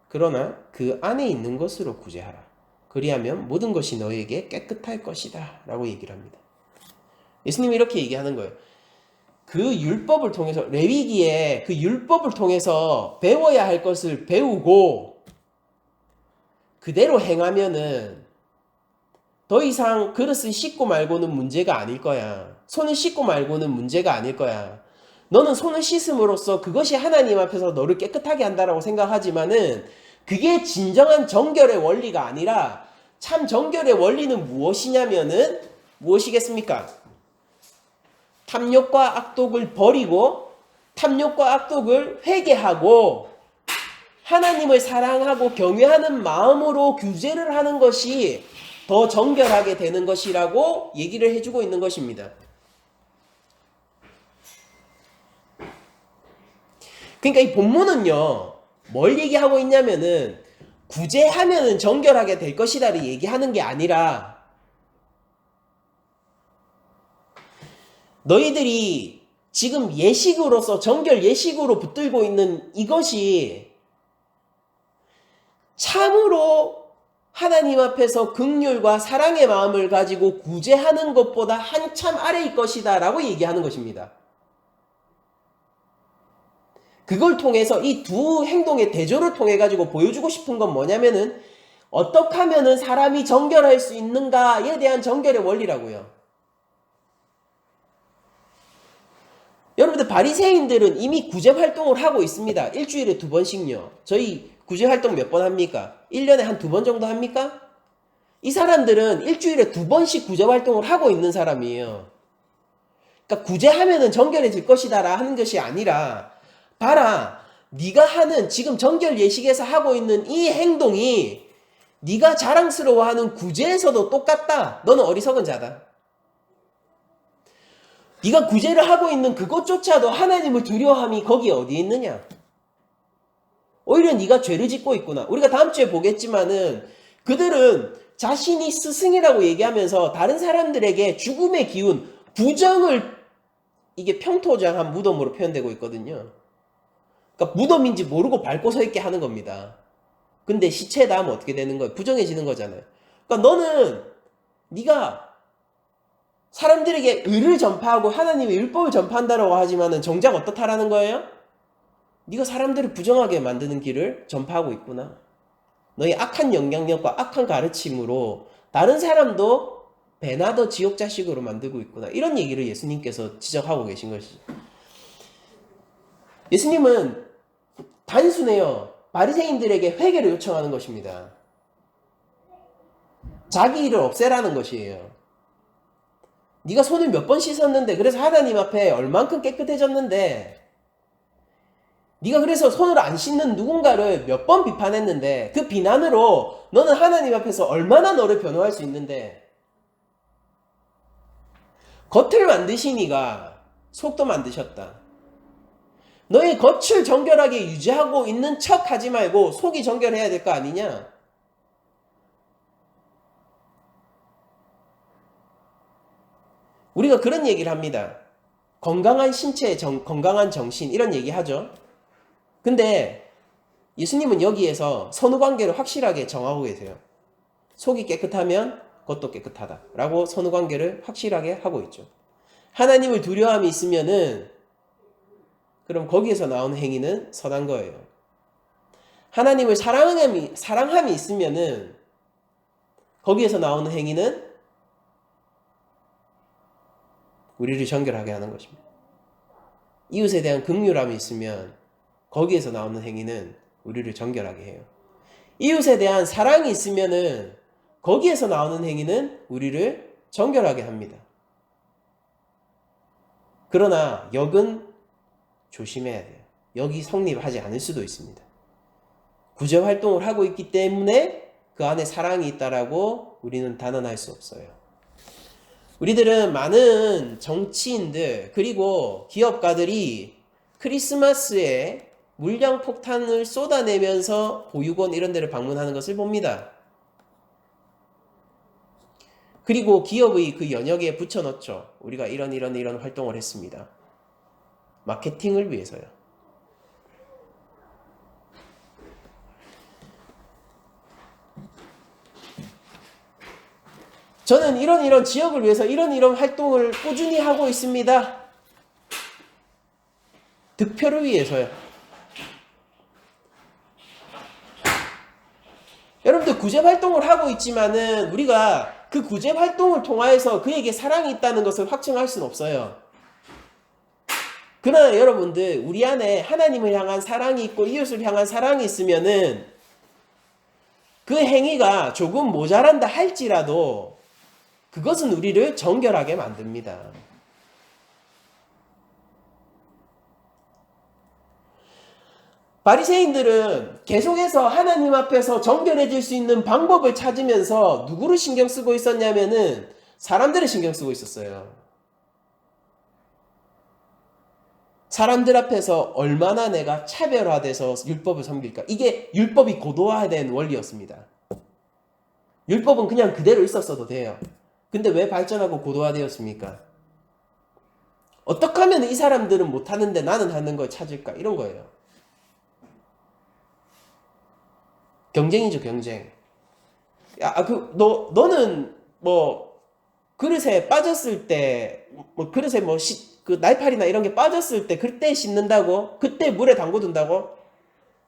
Speaker 1: 그러나 그 안에 있는 것으로 구제하라. 그리하면 모든 것이 너에게 깨끗할 것이다. 라고 얘기를 합니다. 예수님이 이렇게 얘기하는 거예요. 그 율법을 통해서 레위기에 그 율법을 통해서 배워야 할 것을 배우고 그대로 행하면은 더 이상 그릇을 씻고 말고는 문제가 아닐 거야. 손을 씻고 말고는 문제가 아닐 거야. 너는 손을 씻음으로써 그것이 하나님 앞에서 너를 깨끗하게 한다라고 생각하지만은 그게 진정한 정결의 원리가 아니라 참 정결의 원리는 무엇이냐면은 무엇이겠습니까? 탐욕과 악독을 버리고 탐욕과 악독을 회개하고 하나님을 사랑하고 경외하는 마음으로 규제를 하는 것이 더 정결하게 되는 것이라고 얘기를 해주고 있는 것입니다. 그러니까 이 본문은요, 뭘 얘기하고 있냐면은 구제하면은 정결하게 될 것이다를 얘기하는 게 아니라 너희들이 지금 예식으로서 정결 예식으로 붙들고 있는 이것이 참으로 하나님 앞에서 긍휼과 사랑의 마음을 가지고 구제하는 것보다 한참 아래일 것이다 라고 얘기하는 것입니다. 그걸 통해서 이 두 행동의 대조를 통해 가지고 보여주고 싶은 건 뭐냐면은 어떻게 하면은 사람이 정결할 수 있는가에 대한 정결의 원리라고요. 여러분들 바리새인들은 이미 구제 활동을 하고 있습니다. 일주일에 2번씩요. 저희 구제 활동 몇 번 합니까? 1년에 한 2번 정도 합니까? 이 사람들은 일주일에 2번씩 구제 활동을 하고 있는 사람이에요. 그러니까 구제하면은 정결해질 것이다 하는 것이 아니라 봐라, 네가 하는 지금 정결 예식에서 하고 있는 이 행동이 네가 자랑스러워하는 구제에서도 똑같다. 너는 어리석은 자다. 네가 구제를 하고 있는 그것조차도 하나님을 두려워함이 거기에 어디에 있느냐? 오히려 네가 죄를 짓고 있구나. 우리가 다음 주에 보겠지만은 그들은 자신이 스승이라고 얘기하면서 다른 사람들에게 죽음의 기운, 부정을 이게 평토장한 무덤으로 표현되고 있거든요. 그러니까 무덤인지 모르고 밟고 서 있게 하는 겁니다. 근데 시체다 하면 어떻게 되는 거예요? 부정해지는 거잖아요. 그러니까 너는 네가 사람들에게 의를 전파하고 하나님의 율법을 전파한다라고 하지만은 정작 어떻다라는 거예요? 네가 사람들을 부정하게 만드는 길을 전파하고 있구나. 너의 악한 영향력과 악한 가르침으로 다른 사람도 배나더 지옥 자식으로 만들고 있구나. 이런 얘기를 예수님께서 지적하고 계신 것이죠. 예수님은 단순해요. 바리새인들에게 회개를 요청하는 것입니다. 자기 일을 없애라는 것이에요. 네가 손을 몇 번 씻었는데, 그래서 하나님 앞에 얼만큼 깨끗해졌는데, 네가 그래서 손을 안 씻는 누군가를 몇 번 비판했는데, 그 비난으로 너는 하나님 앞에서 얼마나 너를 변호할 수 있는데, 겉을 만드시니가 속도 만드셨다. 너의 겉을 정결하게 유지하고 있는 척 하지 말고 속이 정결해야 될 거 아니냐? 우리가 그런 얘기를 합니다. 건강한 신체, 건강한 정신, 이런 얘기 하죠. 근데 예수님은 여기에서 선후관계를 확실하게 정하고 계세요. 속이 깨끗하면 겉도 깨끗하다 라고 선후관계를 확실하게 하고 있죠. 하나님을 두려움이 있으면은 그럼 거기에서 나오는 행위는 선한 거예요. 하나님을 사랑함이 있으면은 거기에서 나오는 행위는 우리를 정결하게 하는 것입니다. 이웃에 대한 긍휼함이 있으면 거기에서 나오는 행위는 우리를 정결하게 해요. 이웃에 대한 사랑이 있으면은 거기에서 나오는 행위는 우리를 정결하게 합니다. 그러나 역은 조심해야 돼요. 역이 성립하지 않을 수도 있습니다. 구제 활동을 하고 있기 때문에 그 안에 사랑이 있다라고 우리는 단언할 수 없어요. 우리들은 많은 정치인들 그리고 기업가들이 크리스마스에 물량 폭탄을 쏟아내면서 보육원 이런 데를 방문하는 것을 봅니다. 그리고 기업의 그 연역에 붙여넣죠. 우리가 이런 활동을 했습니다. 마케팅을 위해서요. 저는 이런 지역을 위해서 이런 활동을 꾸준히 하고 있습니다. 득표를 위해서요. 여러분들 구제 활동을 하고 있지만은 우리가 그 구제 활동을 통하여서 그에게 사랑이 있다는 것을 확증할 수는 없어요. 그러나 여러분들 우리 안에 하나님을 향한 사랑이 있고 이웃을 향한 사랑이 있으면은 그 행위가 조금 모자란다 할지라도 그것은 우리를 정결하게 만듭니다. 바리새인들은 계속해서 하나님 앞에서 정결해질 수 있는 방법을 찾으면서 누구를 신경 쓰고 있었냐면은 사람들을 신경 쓰고 있었어요. 사람들 앞에서 얼마나 내가 차별화돼서 율법을 섬길까? 이게 율법이 고도화된 원리였습니다. 율법은 그냥 그대로 있었어도 돼요. 근데 왜 발전하고 고도화되었습니까? 어떻게 하면 이 사람들은 못하는데 나는 하는 걸 찾을까? 이런 거예요. 경쟁이죠, 경쟁. 야, 너는 그릇에 빠졌을 때, 그릇에 그 날파리나 이런 게 빠졌을 때, 그때 씻는다고? 그때 물에 담궈둔다고?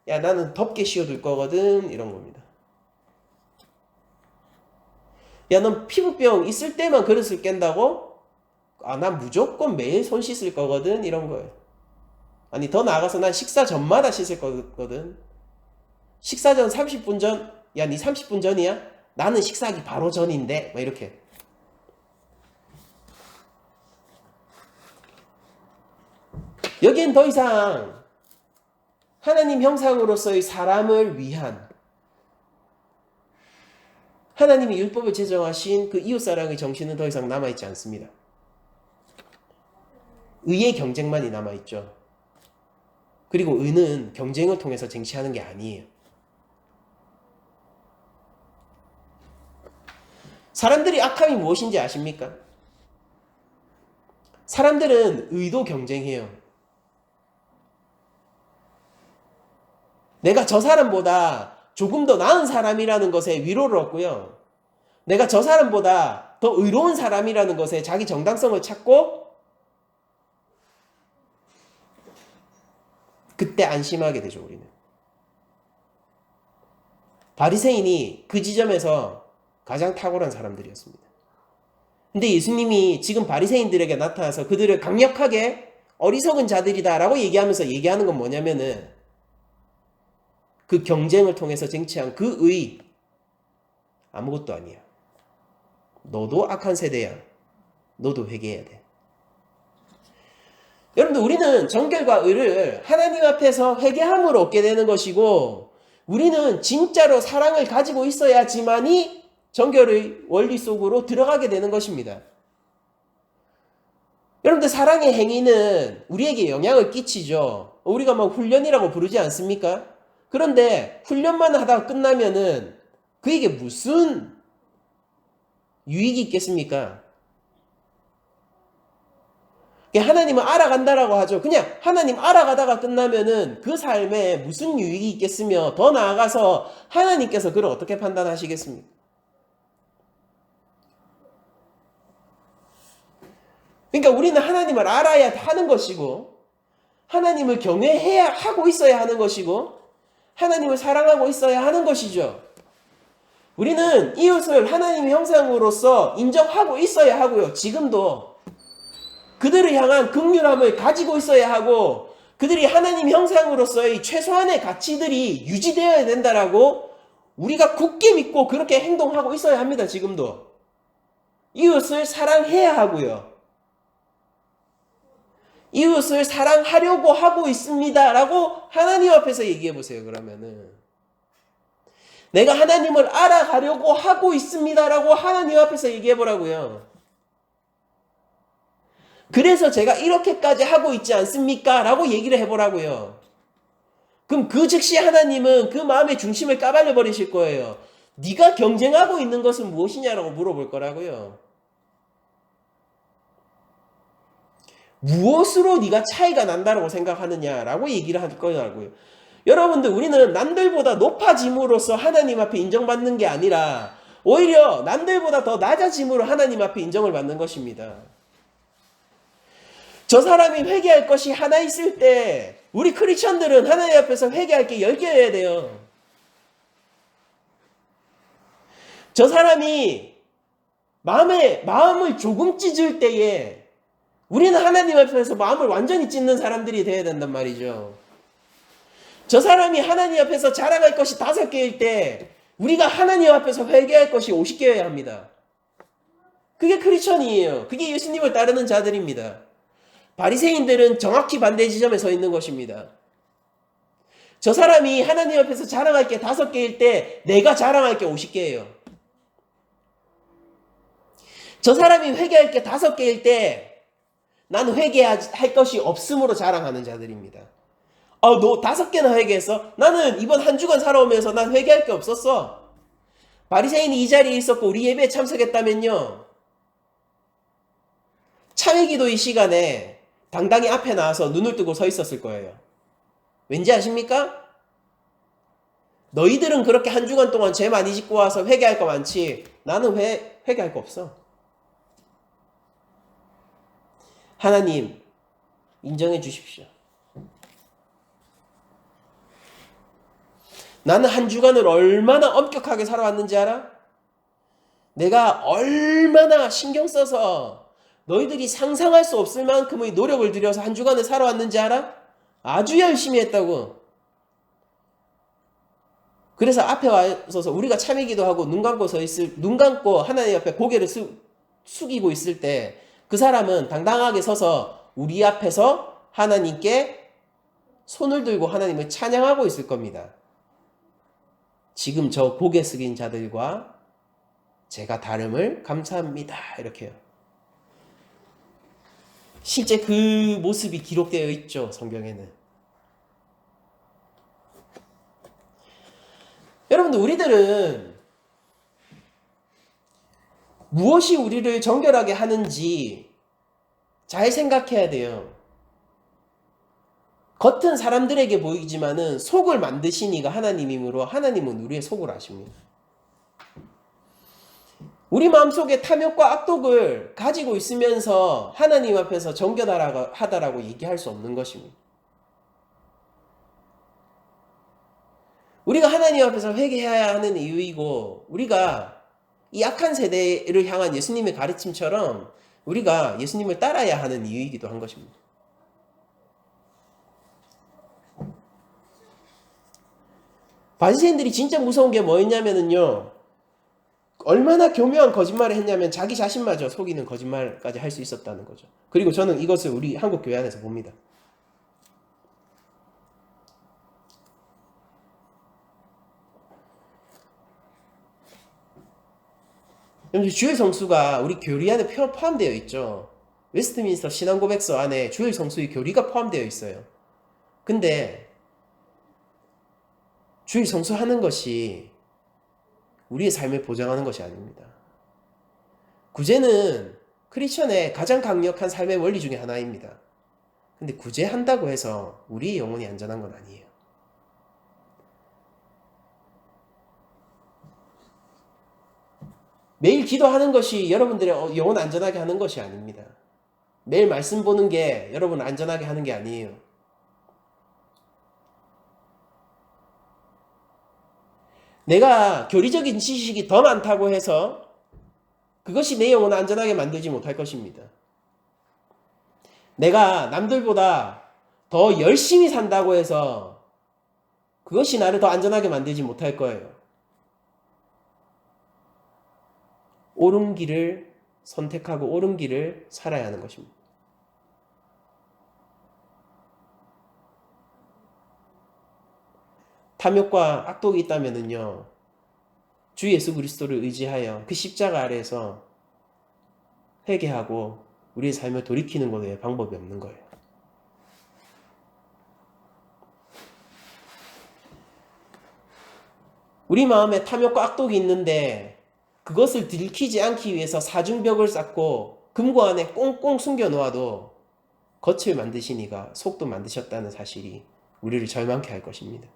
Speaker 1: 야, 나는 덥게 씌워둘 거거든. 이런 겁니다. 야, 넌 피부병 있을 때만 그릇을 깬다고? 아, 난 무조건 매일 손 씻을 거거든. 이런 거예요. 아니, 더 나아가서 난 식사 전마다 씻을 거거든. 식사 전 30분 전? 야, 니 30분 전이야? 나는 식사하기 바로 전인데. 막 이렇게. 여기엔 더 이상 하나님 형상으로서의 사람을 위한 하나님이 율법을 제정하신 그 이웃사랑의 정신은 더 이상 남아있지 않습니다. 의의 경쟁만이 남아있죠. 그리고 의는 경쟁을 통해서 쟁취하는 게 아니에요. 사람들이 악함이 무엇인지 아십니까? 사람들은 의도 경쟁해요. 내가 저 사람보다 조금 더 나은 사람이라는 것에 위로를 얻고요. 내가 저 사람보다 더 의로운 사람이라는 것에 자기 정당성을 찾고 그때 안심하게 되죠, 우리는. 바리새인이 그 지점에서 가장 탁월한 사람들이었습니다. 근데 예수님이 지금 바리새인들에게 나타나서 그들을 강력하게 어리석은 자들이다라고 얘기하면서 얘기하는 건 뭐냐면은 그 경쟁을 통해서 쟁취한 그 의 아무것도 아니야. 너도 악한 세대야. 너도 회개해야 돼. 여러분들, 우리는 정결과 의를 하나님 앞에서 회개함으로 얻게 되는 것이고, 우리는 진짜로 사랑을 가지고 있어야지만이 정결의 원리 속으로 들어가게 되는 것입니다. 여러분들, 사랑의 행위는 우리에게 영향을 끼치죠. 우리가 막 훈련이라고 부르지 않습니까? 그런데 훈련만 하다가 끝나면은 그에게 무슨 유익이 있겠습니까? 하나님을 알아간다라고 하죠. 그냥 하나님 알아가다가 끝나면은 그 삶에 무슨 유익이 있겠으며, 더 나아가서 하나님께서 그를 어떻게 판단하시겠습니까? 그러니까 우리는 하나님을 알아야 하는 것이고, 하나님을 경외해야 하고 있어야 하는 것이고, 하나님을 사랑하고 있어야 하는 것이죠. 우리는 이웃을 하나님의 형상으로서 인정하고 있어야 하고요. 지금도 그들을 향한 긍휼함을 가지고 있어야 하고, 그들이 하나님 형상으로서의 최소한의 가치들이 유지되어야 된다라고 우리가 굳게 믿고 그렇게 행동하고 있어야 합니다. 지금도 이웃을 사랑해야 하고요. 이웃을 사랑하려고 하고 있습니다 라고 하나님 앞에서 얘기해 보세요. 그러면은 내가 하나님을 알아가려고 하고 있습니다 라고 하나님 앞에서 얘기해 보라고요. 그래서 제가 이렇게까지 하고 있지 않습니까? 라고 얘기를 해보라고요. 그럼 그 즉시 하나님은 그 마음의 중심을 까발려 버리실 거예요. 네가 경쟁하고 있는 것은 무엇이냐라고 물어볼 거라고요. 무엇으로 네가 차이가 난다고 생각하느냐라고 얘기를 할 거라고요. 여러분들, 우리는 남들보다 높아짐으로써 하나님 앞에 인정받는 게 아니라 오히려 남들보다 더 낮아짐으로 하나님 앞에 인정을 받는 것입니다. 저 사람이 회개할 것이 하나 있을 때 우리 크리스천들은 하나님 앞에서 회개할 게 10개여야 돼요. 저 사람이 마음을 조금 찢을 때에 우리는 하나님 앞에서 마음을 완전히 찢는 사람들이 되어야 된단 말이죠. 저 사람이 하나님 앞에서 자랑할 것이 5개일 때 우리가 하나님 앞에서 회개할 것이 50개여야 합니다. 그게 크리스천이에요. 그게 예수님을 따르는 자들입니다. 바리새인들은 정확히 반대 지점에 서 있는 것입니다. 저 사람이 하나님 앞에서 자랑할 게 5개일 때 내가 자랑할 게 50개예요. 저 사람이 회개할 게 5개일 때 나는 회개할 것이 없음으로 자랑하는 자들입니다. 너 5개나 회개했어? 나는 이번 한 주간 살아오면서 난 회개할 게 없었어. 바리새인이 이 자리에 있었고 우리 예배에 참석했다면요, 참회기도 이 시간에 당당히 앞에 나와서 눈을 뜨고 서 있었을 거예요. 왠지 아십니까? 너희들은 그렇게 한 주간 동안 죄 많이 짓고 와서 회개할 거 많지, 나는 회개할 거 없어. 하나님, 인정해 주십시오. 나는 한 주간을 얼마나 엄격하게 살아왔는지 알아? 내가 얼마나 신경 써서 너희들이 상상할 수 없을 만큼의 노력을 들여서 한 주간을 살아왔는지 알아? 아주 열심히 했다고. 그래서 앞에 와서 우리가 참회기도 하고 눈 감고 하나님 앞에 고개를 숙이고 있을 때 그 사람은 당당하게 서서 우리 앞에서 하나님께 손을 들고 하나님을 찬양하고 있을 겁니다. 지금 저 고개 숙인 자들과 제가 다름을 감사합니다. 이렇게요. 실제 그 모습이 기록되어 있죠, 성경에는. 여러분들, 우리들은 무엇이 우리를 정결하게 하는지 잘 생각해야 돼요. 겉은 사람들에게 보이지만은 속을 만드신 이가 하나님이므로 하나님은 우리의 속을 아십니다. 우리 마음속에 탐욕과 악독을 가지고 있으면서 하나님 앞에서 정결하다라고 얘기할 수 없는 것입니다. 우리가 하나님 앞에서 회개해야 하는 이유이고, 우리가 이 악한 세대를 향한 예수님의 가르침처럼 우리가 예수님을 따라야 하는 이유이기도 한 것입니다. 바리새인들이 진짜 무서운 게 뭐였냐면은요. 얼마나 교묘한 거짓말을 했냐면 자기 자신마저 속이는 거짓말까지 할 수 있었다는 거죠. 그리고 저는 이것을 우리 한국 교회 안에서 봅니다. 주일 성수가 우리 교리 안에 포함되어 있죠. 웨스트민스터 신앙고백서 안에 주일 성수의 교리가 포함되어 있어요. 근데 주일 성수하는 것이 우리의 삶을 보장하는 것이 아닙니다. 구제는 크리스천의 가장 강력한 삶의 원리 중에 하나입니다. 근데 구제한다고 해서 우리의 영혼이 안전한 건 아니에요. 매일 기도하는 것이 여러분들의 영혼 안전하게 하는 것이 아닙니다. 매일 말씀 보는 게 여러분을 안전하게 하는 게 아니에요. 내가 교리적인 지식이 더 많다고 해서 그것이 내 영혼을 안전하게 만들지 못할 것입니다. 내가 남들보다 더 열심히 산다고 해서 그것이 나를 더 안전하게 만들지 못할 거예요. 옳은 길을 선택하고 옳은 길을 살아야 하는 것입니다. 탐욕과 악독이 있다면요, 주 예수 그리스도를 의지하여 그 십자가 아래에서 회개하고 우리의 삶을 돌이키는 것 외에 방법이 없는 거예요. 우리 마음에 탐욕과 악독이 있는데 그것을 들키지 않기 위해서 사중벽을 쌓고 금고 안에 꽁꽁 숨겨 놓아도 겉을 만드시니가 속도 만드셨다는 사실이 우리를 절망케 할 것입니다.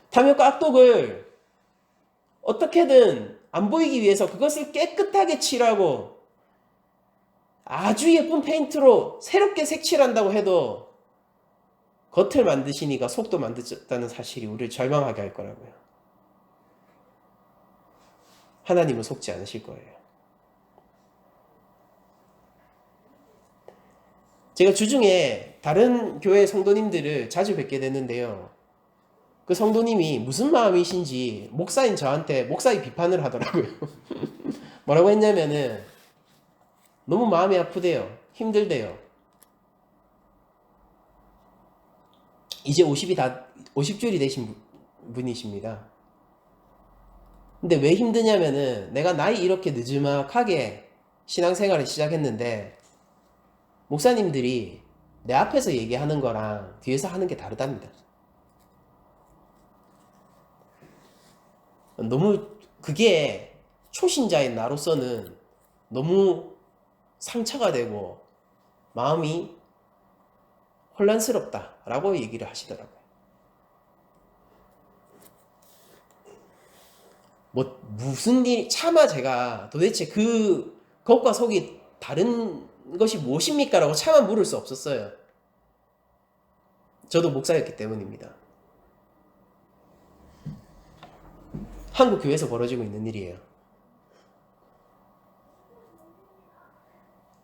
Speaker 1: 탐욕과 악독을 어떻게든 안 보이기 위해서 그것을 깨끗하게 칠하고 아주 예쁜 페인트로 새롭게 색칠한다고 해도 겉을 만드시니가 속도 만드셨다는 사실이 우리를 절망하게 할 거라고요. 하나님은 속지 않으실 거예요. 제가 주중에 다른 교회 성도님들을 자주 뵙게 되는데요. 그 성도님이 무슨 마음이신지 목사인 저한테 목사의 비판을 하더라고요. 뭐라고 했냐면은 너무 마음이 아프대요. 힘들대요. 이제 50줄이 되신 분이십니다. 근데 왜 힘드냐면은 내가 나이 이렇게 늦지막하게 신앙생활을 시작했는데 목사님들이 내 앞에서 얘기하는 거랑 뒤에서 하는 게 다르답니다. 너무 그게 초신자인 나로서는 너무 상처가 되고 마음이 혼란스럽다라고 얘기를 하시더라고요. 무슨 일, 차마 제가 도대체 그 겉과 속이 다른 것이 무엇입니까? 라고 차마 물을 수 없었어요. 저도 목사였기 때문입니다. 한국 교회에서 벌어지고 있는 일이에요.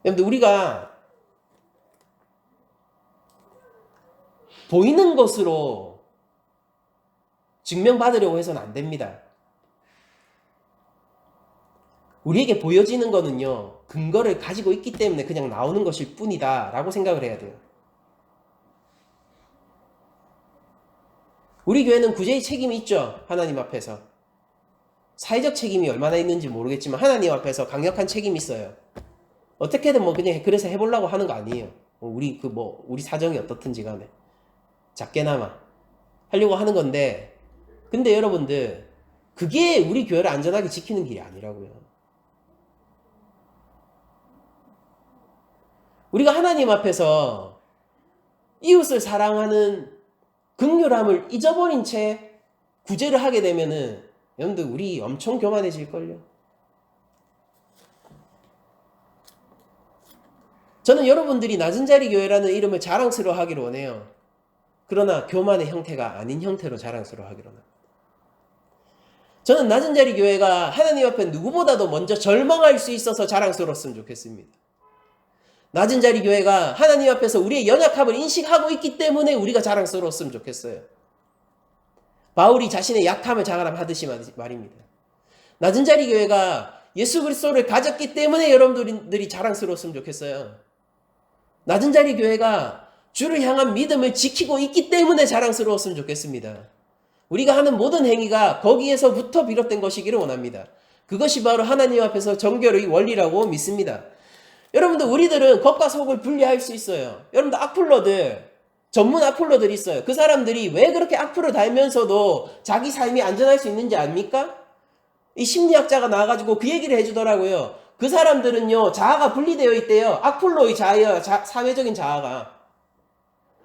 Speaker 1: 여러분들, 우리가 보이는 것으로 증명받으려고 해서는 안 됩니다. 우리에게 보여지는 거는요, 근거를 가지고 있기 때문에 그냥 나오는 것일 뿐이다 라고 생각을 해야 돼요. 우리 교회는 구제의 책임이 있죠. 하나님 앞에서. 사회적 책임이 얼마나 있는지 모르겠지만 하나님 앞에서 강력한 책임이 있어요. 어떻게든 그냥 그래서 해보려고 하는 거 아니에요. 우리 사정이 어떻든지 간에 작게나마 하려고 하는 건데, 근데 여러분들, 그게 우리 교회를 안전하게 지키는 길이 아니라고요. 우리가 하나님 앞에서 이웃을 사랑하는 긍휼함을 잊어버린 채 구제를 하게 되면은 여러분들, 우리 엄청 교만해질걸요. 저는 여러분들이 낮은 자리 교회라는 이름을 자랑스러워하기를 원해요. 그러나 교만의 형태가 아닌 형태로 자랑스러워하기로 합니다. 저는 낮은 자리 교회가 하나님 앞에 누구보다도 먼저 절망할 수 있어서 자랑스러웠으면 좋겠습니다. 낮은 자리 교회가 하나님 앞에서 우리의 연약함을 인식하고 있기 때문에 우리가 자랑스러웠으면 좋겠어요. 바울이 자신의 약함을 자랑하듯이 말입니다. 낮은 자리 교회가 예수 그리스도를 가졌기 때문에 여러분들이 자랑스러웠으면 좋겠어요. 낮은 자리 교회가 주를 향한 믿음을 지키고 있기 때문에 자랑스러웠으면 좋겠습니다. 우리가 하는 모든 행위가 거기에서부터 비롯된 것이기를 원합니다. 그것이 바로 하나님 앞에서 정결의 원리라고 믿습니다. 여러분들, 우리들은 겉과 속을 분리할 수 있어요. 여러분들, 악플러들, 전문 악플러들이 있어요. 그 사람들이 왜 그렇게 악플을 달면서도 자기 삶이 안전할 수 있는지 압니까? 이 심리학자가 나와가지고 그 얘기를 해주더라고요. 그 사람들은요, 자아가 분리되어 있대요. 악플러의 자아예요. 사회적인 자아가.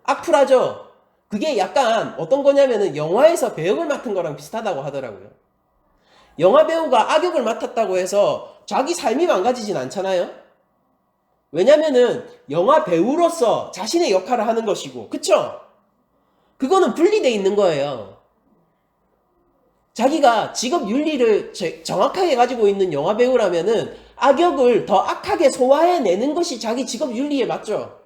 Speaker 1: 악플하죠? 그게 약간 어떤 거냐면은 영화에서 배역을 맡은 거랑 비슷하다고 하더라고요. 영화 배우가 악역을 맡았다고 해서 자기 삶이 망가지진 않잖아요? 왜냐면은 영화 배우로서 자신의 역할을 하는 것이고, 그쵸? 그거는 분리되어 있는 거예요. 자기가 직업 윤리를 정확하게 가지고 있는 영화 배우라면은 악역을 더 악하게 소화해내는 것이 자기 직업 윤리에 맞죠?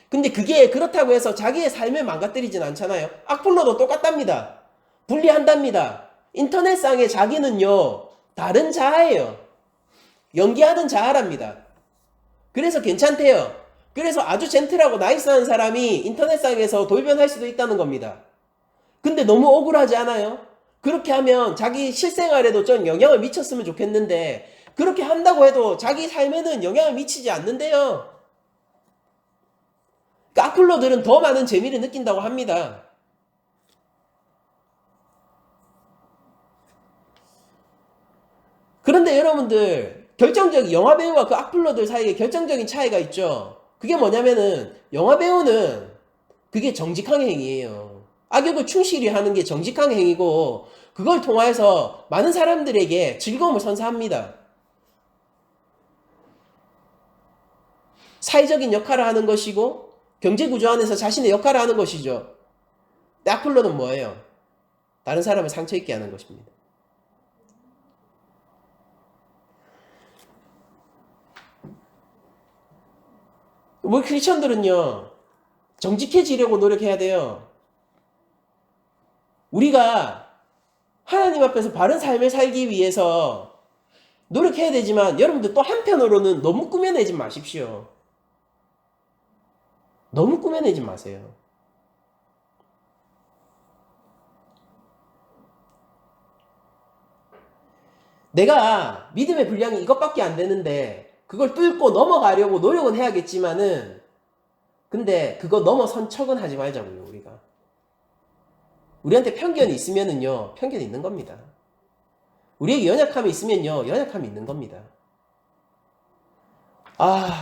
Speaker 1: 근데 그게 그렇다고 해서 자기의 삶을 망가뜨리진 않잖아요. 악플러도 똑같답니다. 분리한답니다. 인터넷상의 자기는요, 다른 자아예요. 연기하는 자아랍니다. 그래서 괜찮대요. 그래서 아주 젠틀하고 나이스한 사람이 인터넷상에서 돌변할 수도 있다는 겁니다. 근데 너무 억울하지 않아요? 그렇게 하면 자기 실생활에도 좀 영향을 미쳤으면 좋겠는데, 그렇게 한다고 해도 자기 삶에는 영향을 미치지 않는데요. 악플러들은 더 많은 재미를 느낀다고 합니다. 그런데 여러분들, 영화배우와 그 악플러들 사이에 결정적인 차이가 있죠. 그게 뭐냐면은, 영화배우는 그게 정직한 행위예요. 악역을 충실히 하는 게 정직한 행위고, 그걸 통해서 많은 사람들에게 즐거움을 선사합니다. 사회적인 역할을 하는 것이고, 경제구조 안에서 자신의 역할을 하는 것이죠. 근데 악플러는 뭐예요? 다른 사람을 상처 입게 하는 것입니다. 우리 크리스천들은요, 정직해지려고 노력해야 돼요. 우리가 하나님 앞에서 바른 삶을 살기 위해서 노력해야 되지만, 여러분들 또 한편으로는 너무 꾸며내지 마십시오. 너무 꾸며내지 마세요. 내가 믿음의 분량이 이것밖에 안 되는데 그걸 뚫고 넘어가려고 노력은 해야겠지만은, 근데 그거 넘어선 척은 하지 말자고요. 우리한테 편견이 있으면은요, 편견이 있는 겁니다. 우리에게 연약함이 있으면요, 연약함이 있는 겁니다.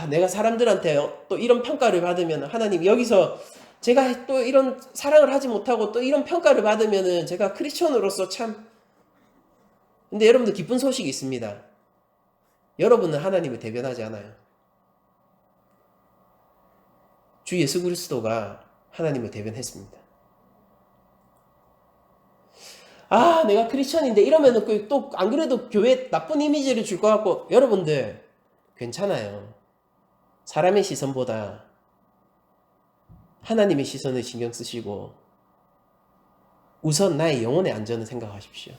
Speaker 1: 내가 사람들한테 또 이런 평가를 받으면, 하나님, 여기서 제가 또 이런 사랑을 하지 못하고 또 이런 평가를 받으면은 제가 크리스천으로서 참. 근데 여러분들, 기쁜 소식이 있습니다. 여러분은 하나님을 대변하지 않아요. 주 예수 그리스도가 하나님을 대변했습니다. 내가 크리스천인데 이러면은 또 안 그래도 교회에 나쁜 이미지를 줄 것 같고, 여러분들 괜찮아요. 사람의 시선보다 하나님의 시선을 신경 쓰시고 우선 나의 영혼의 안전을 생각하십시오.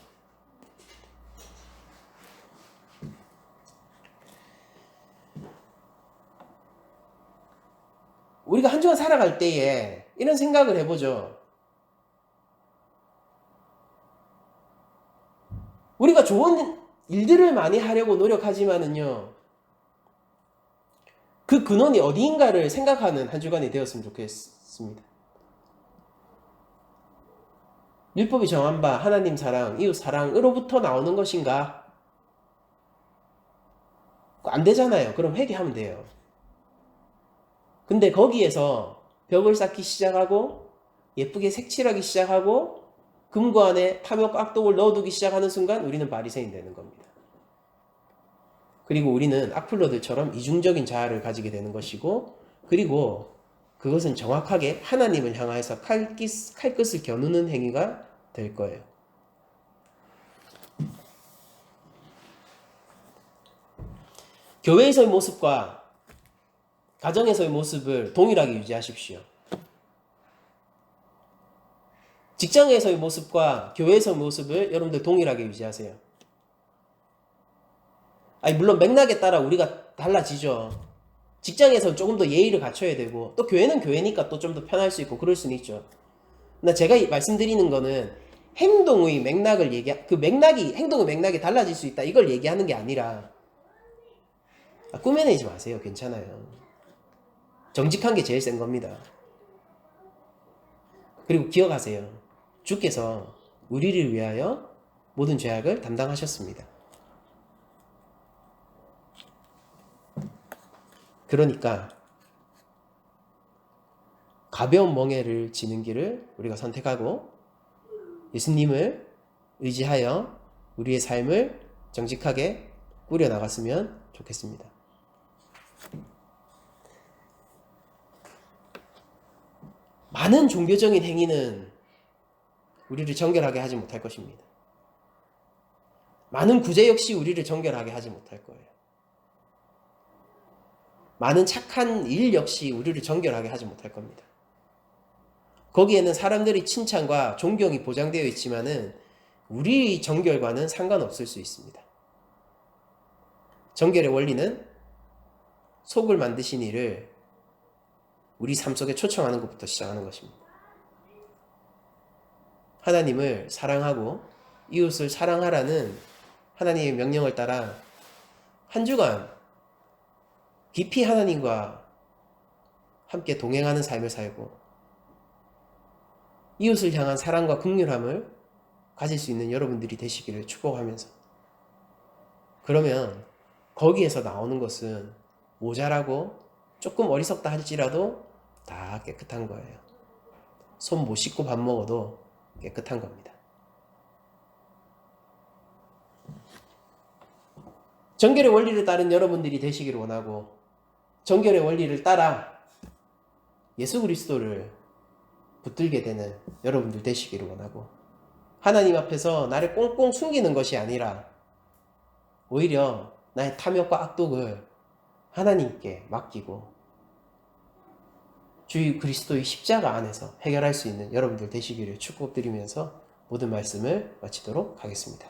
Speaker 1: 우리가 한 주간 살아갈 때에 이런 생각을 해보죠. 우리가 좋은 일들을 많이 하려고 노력하지만은요, 그 근원이 어디인가를 생각하는 한 주간이 되었으면 좋겠습니다. 율법이 정한 바 하나님 사랑, 이웃 사랑으로부터 나오는 것인가? 안 되잖아요. 그럼 회개하면 돼요. 근데 거기에서 벽을 쌓기 시작하고 예쁘게 색칠하기 시작하고 금고 안에 탐욕 악독을 넣어두기 시작하는 순간 우리는 바리새인 되는 겁니다. 그리고 우리는 악플러들처럼 이중적인 자아를 가지게 되는 것이고, 그리고 그것은 정확하게 하나님을 향해서 칼끝을 겨누는 행위가 될 거예요. 교회에서의 모습과 가정에서의 모습을 동일하게 유지하십시오. 직장에서의 모습과 교회에서의 모습을 여러분들 동일하게 유지하세요. 아니, 물론 맥락에 따라 우리가 달라지죠. 직장에서는 조금 더 예의를 갖춰야 되고, 또 교회는 교회니까 또 좀 더 편할 수 있고, 그럴 수는 있죠. 근데 제가 말씀드리는 거는 행동의 맥락을 행동의 맥락이 달라질 수 있다. 이걸 얘기하는 게 아니라, 꾸며내지 마세요. 괜찮아요. 정직한 게 제일 센 겁니다. 그리고 기억하세요. 주께서 우리를 위하여 모든 죄악을 담당하셨습니다. 그러니까 가벼운 멍에를 지는 길을 우리가 선택하고 예수님을 의지하여 우리의 삶을 정직하게 꾸려나갔으면 좋겠습니다. 많은 종교적인 행위는 우리를 정결하게 하지 못할 것입니다. 많은 구제 역시 우리를 정결하게 하지 못할 거예요. 많은 착한 일 역시 우리를 정결하게 하지 못할 겁니다. 거기에는 사람들의 칭찬과 존경이 보장되어 있지만은 우리 정결과는 상관없을 수 있습니다. 정결의 원리는 속을 만드신 이를 우리 삶 속에 초청하는 것부터 시작하는 것입니다. 하나님을 사랑하고 이웃을 사랑하라는 하나님의 명령을 따라 한 주간 깊이 하나님과 함께 동행하는 삶을 살고 이웃을 향한 사랑과 긍휼함을 가질 수 있는 여러분들이 되시기를 축복하면서, 그러면 거기에서 나오는 것은 모자라고 조금 어리석다 할지라도 다 깨끗한 거예요. 손 못 씻고 밥 먹어도 깨끗한 겁니다. 정결의 원리를 따른 여러분들이 되시기를 원하고, 정결의 원리를 따라 예수 그리스도를 붙들게 되는 여러분들 되시기를 원하고, 하나님 앞에서 나를 꽁꽁 숨기는 것이 아니라 오히려 나의 탐욕과 악독을 하나님께 맡기고 주 그리스도의 십자가 안에서 해결할 수 있는 여러분들 되시기를 축복드리면서 모든 말씀을 마치도록 하겠습니다.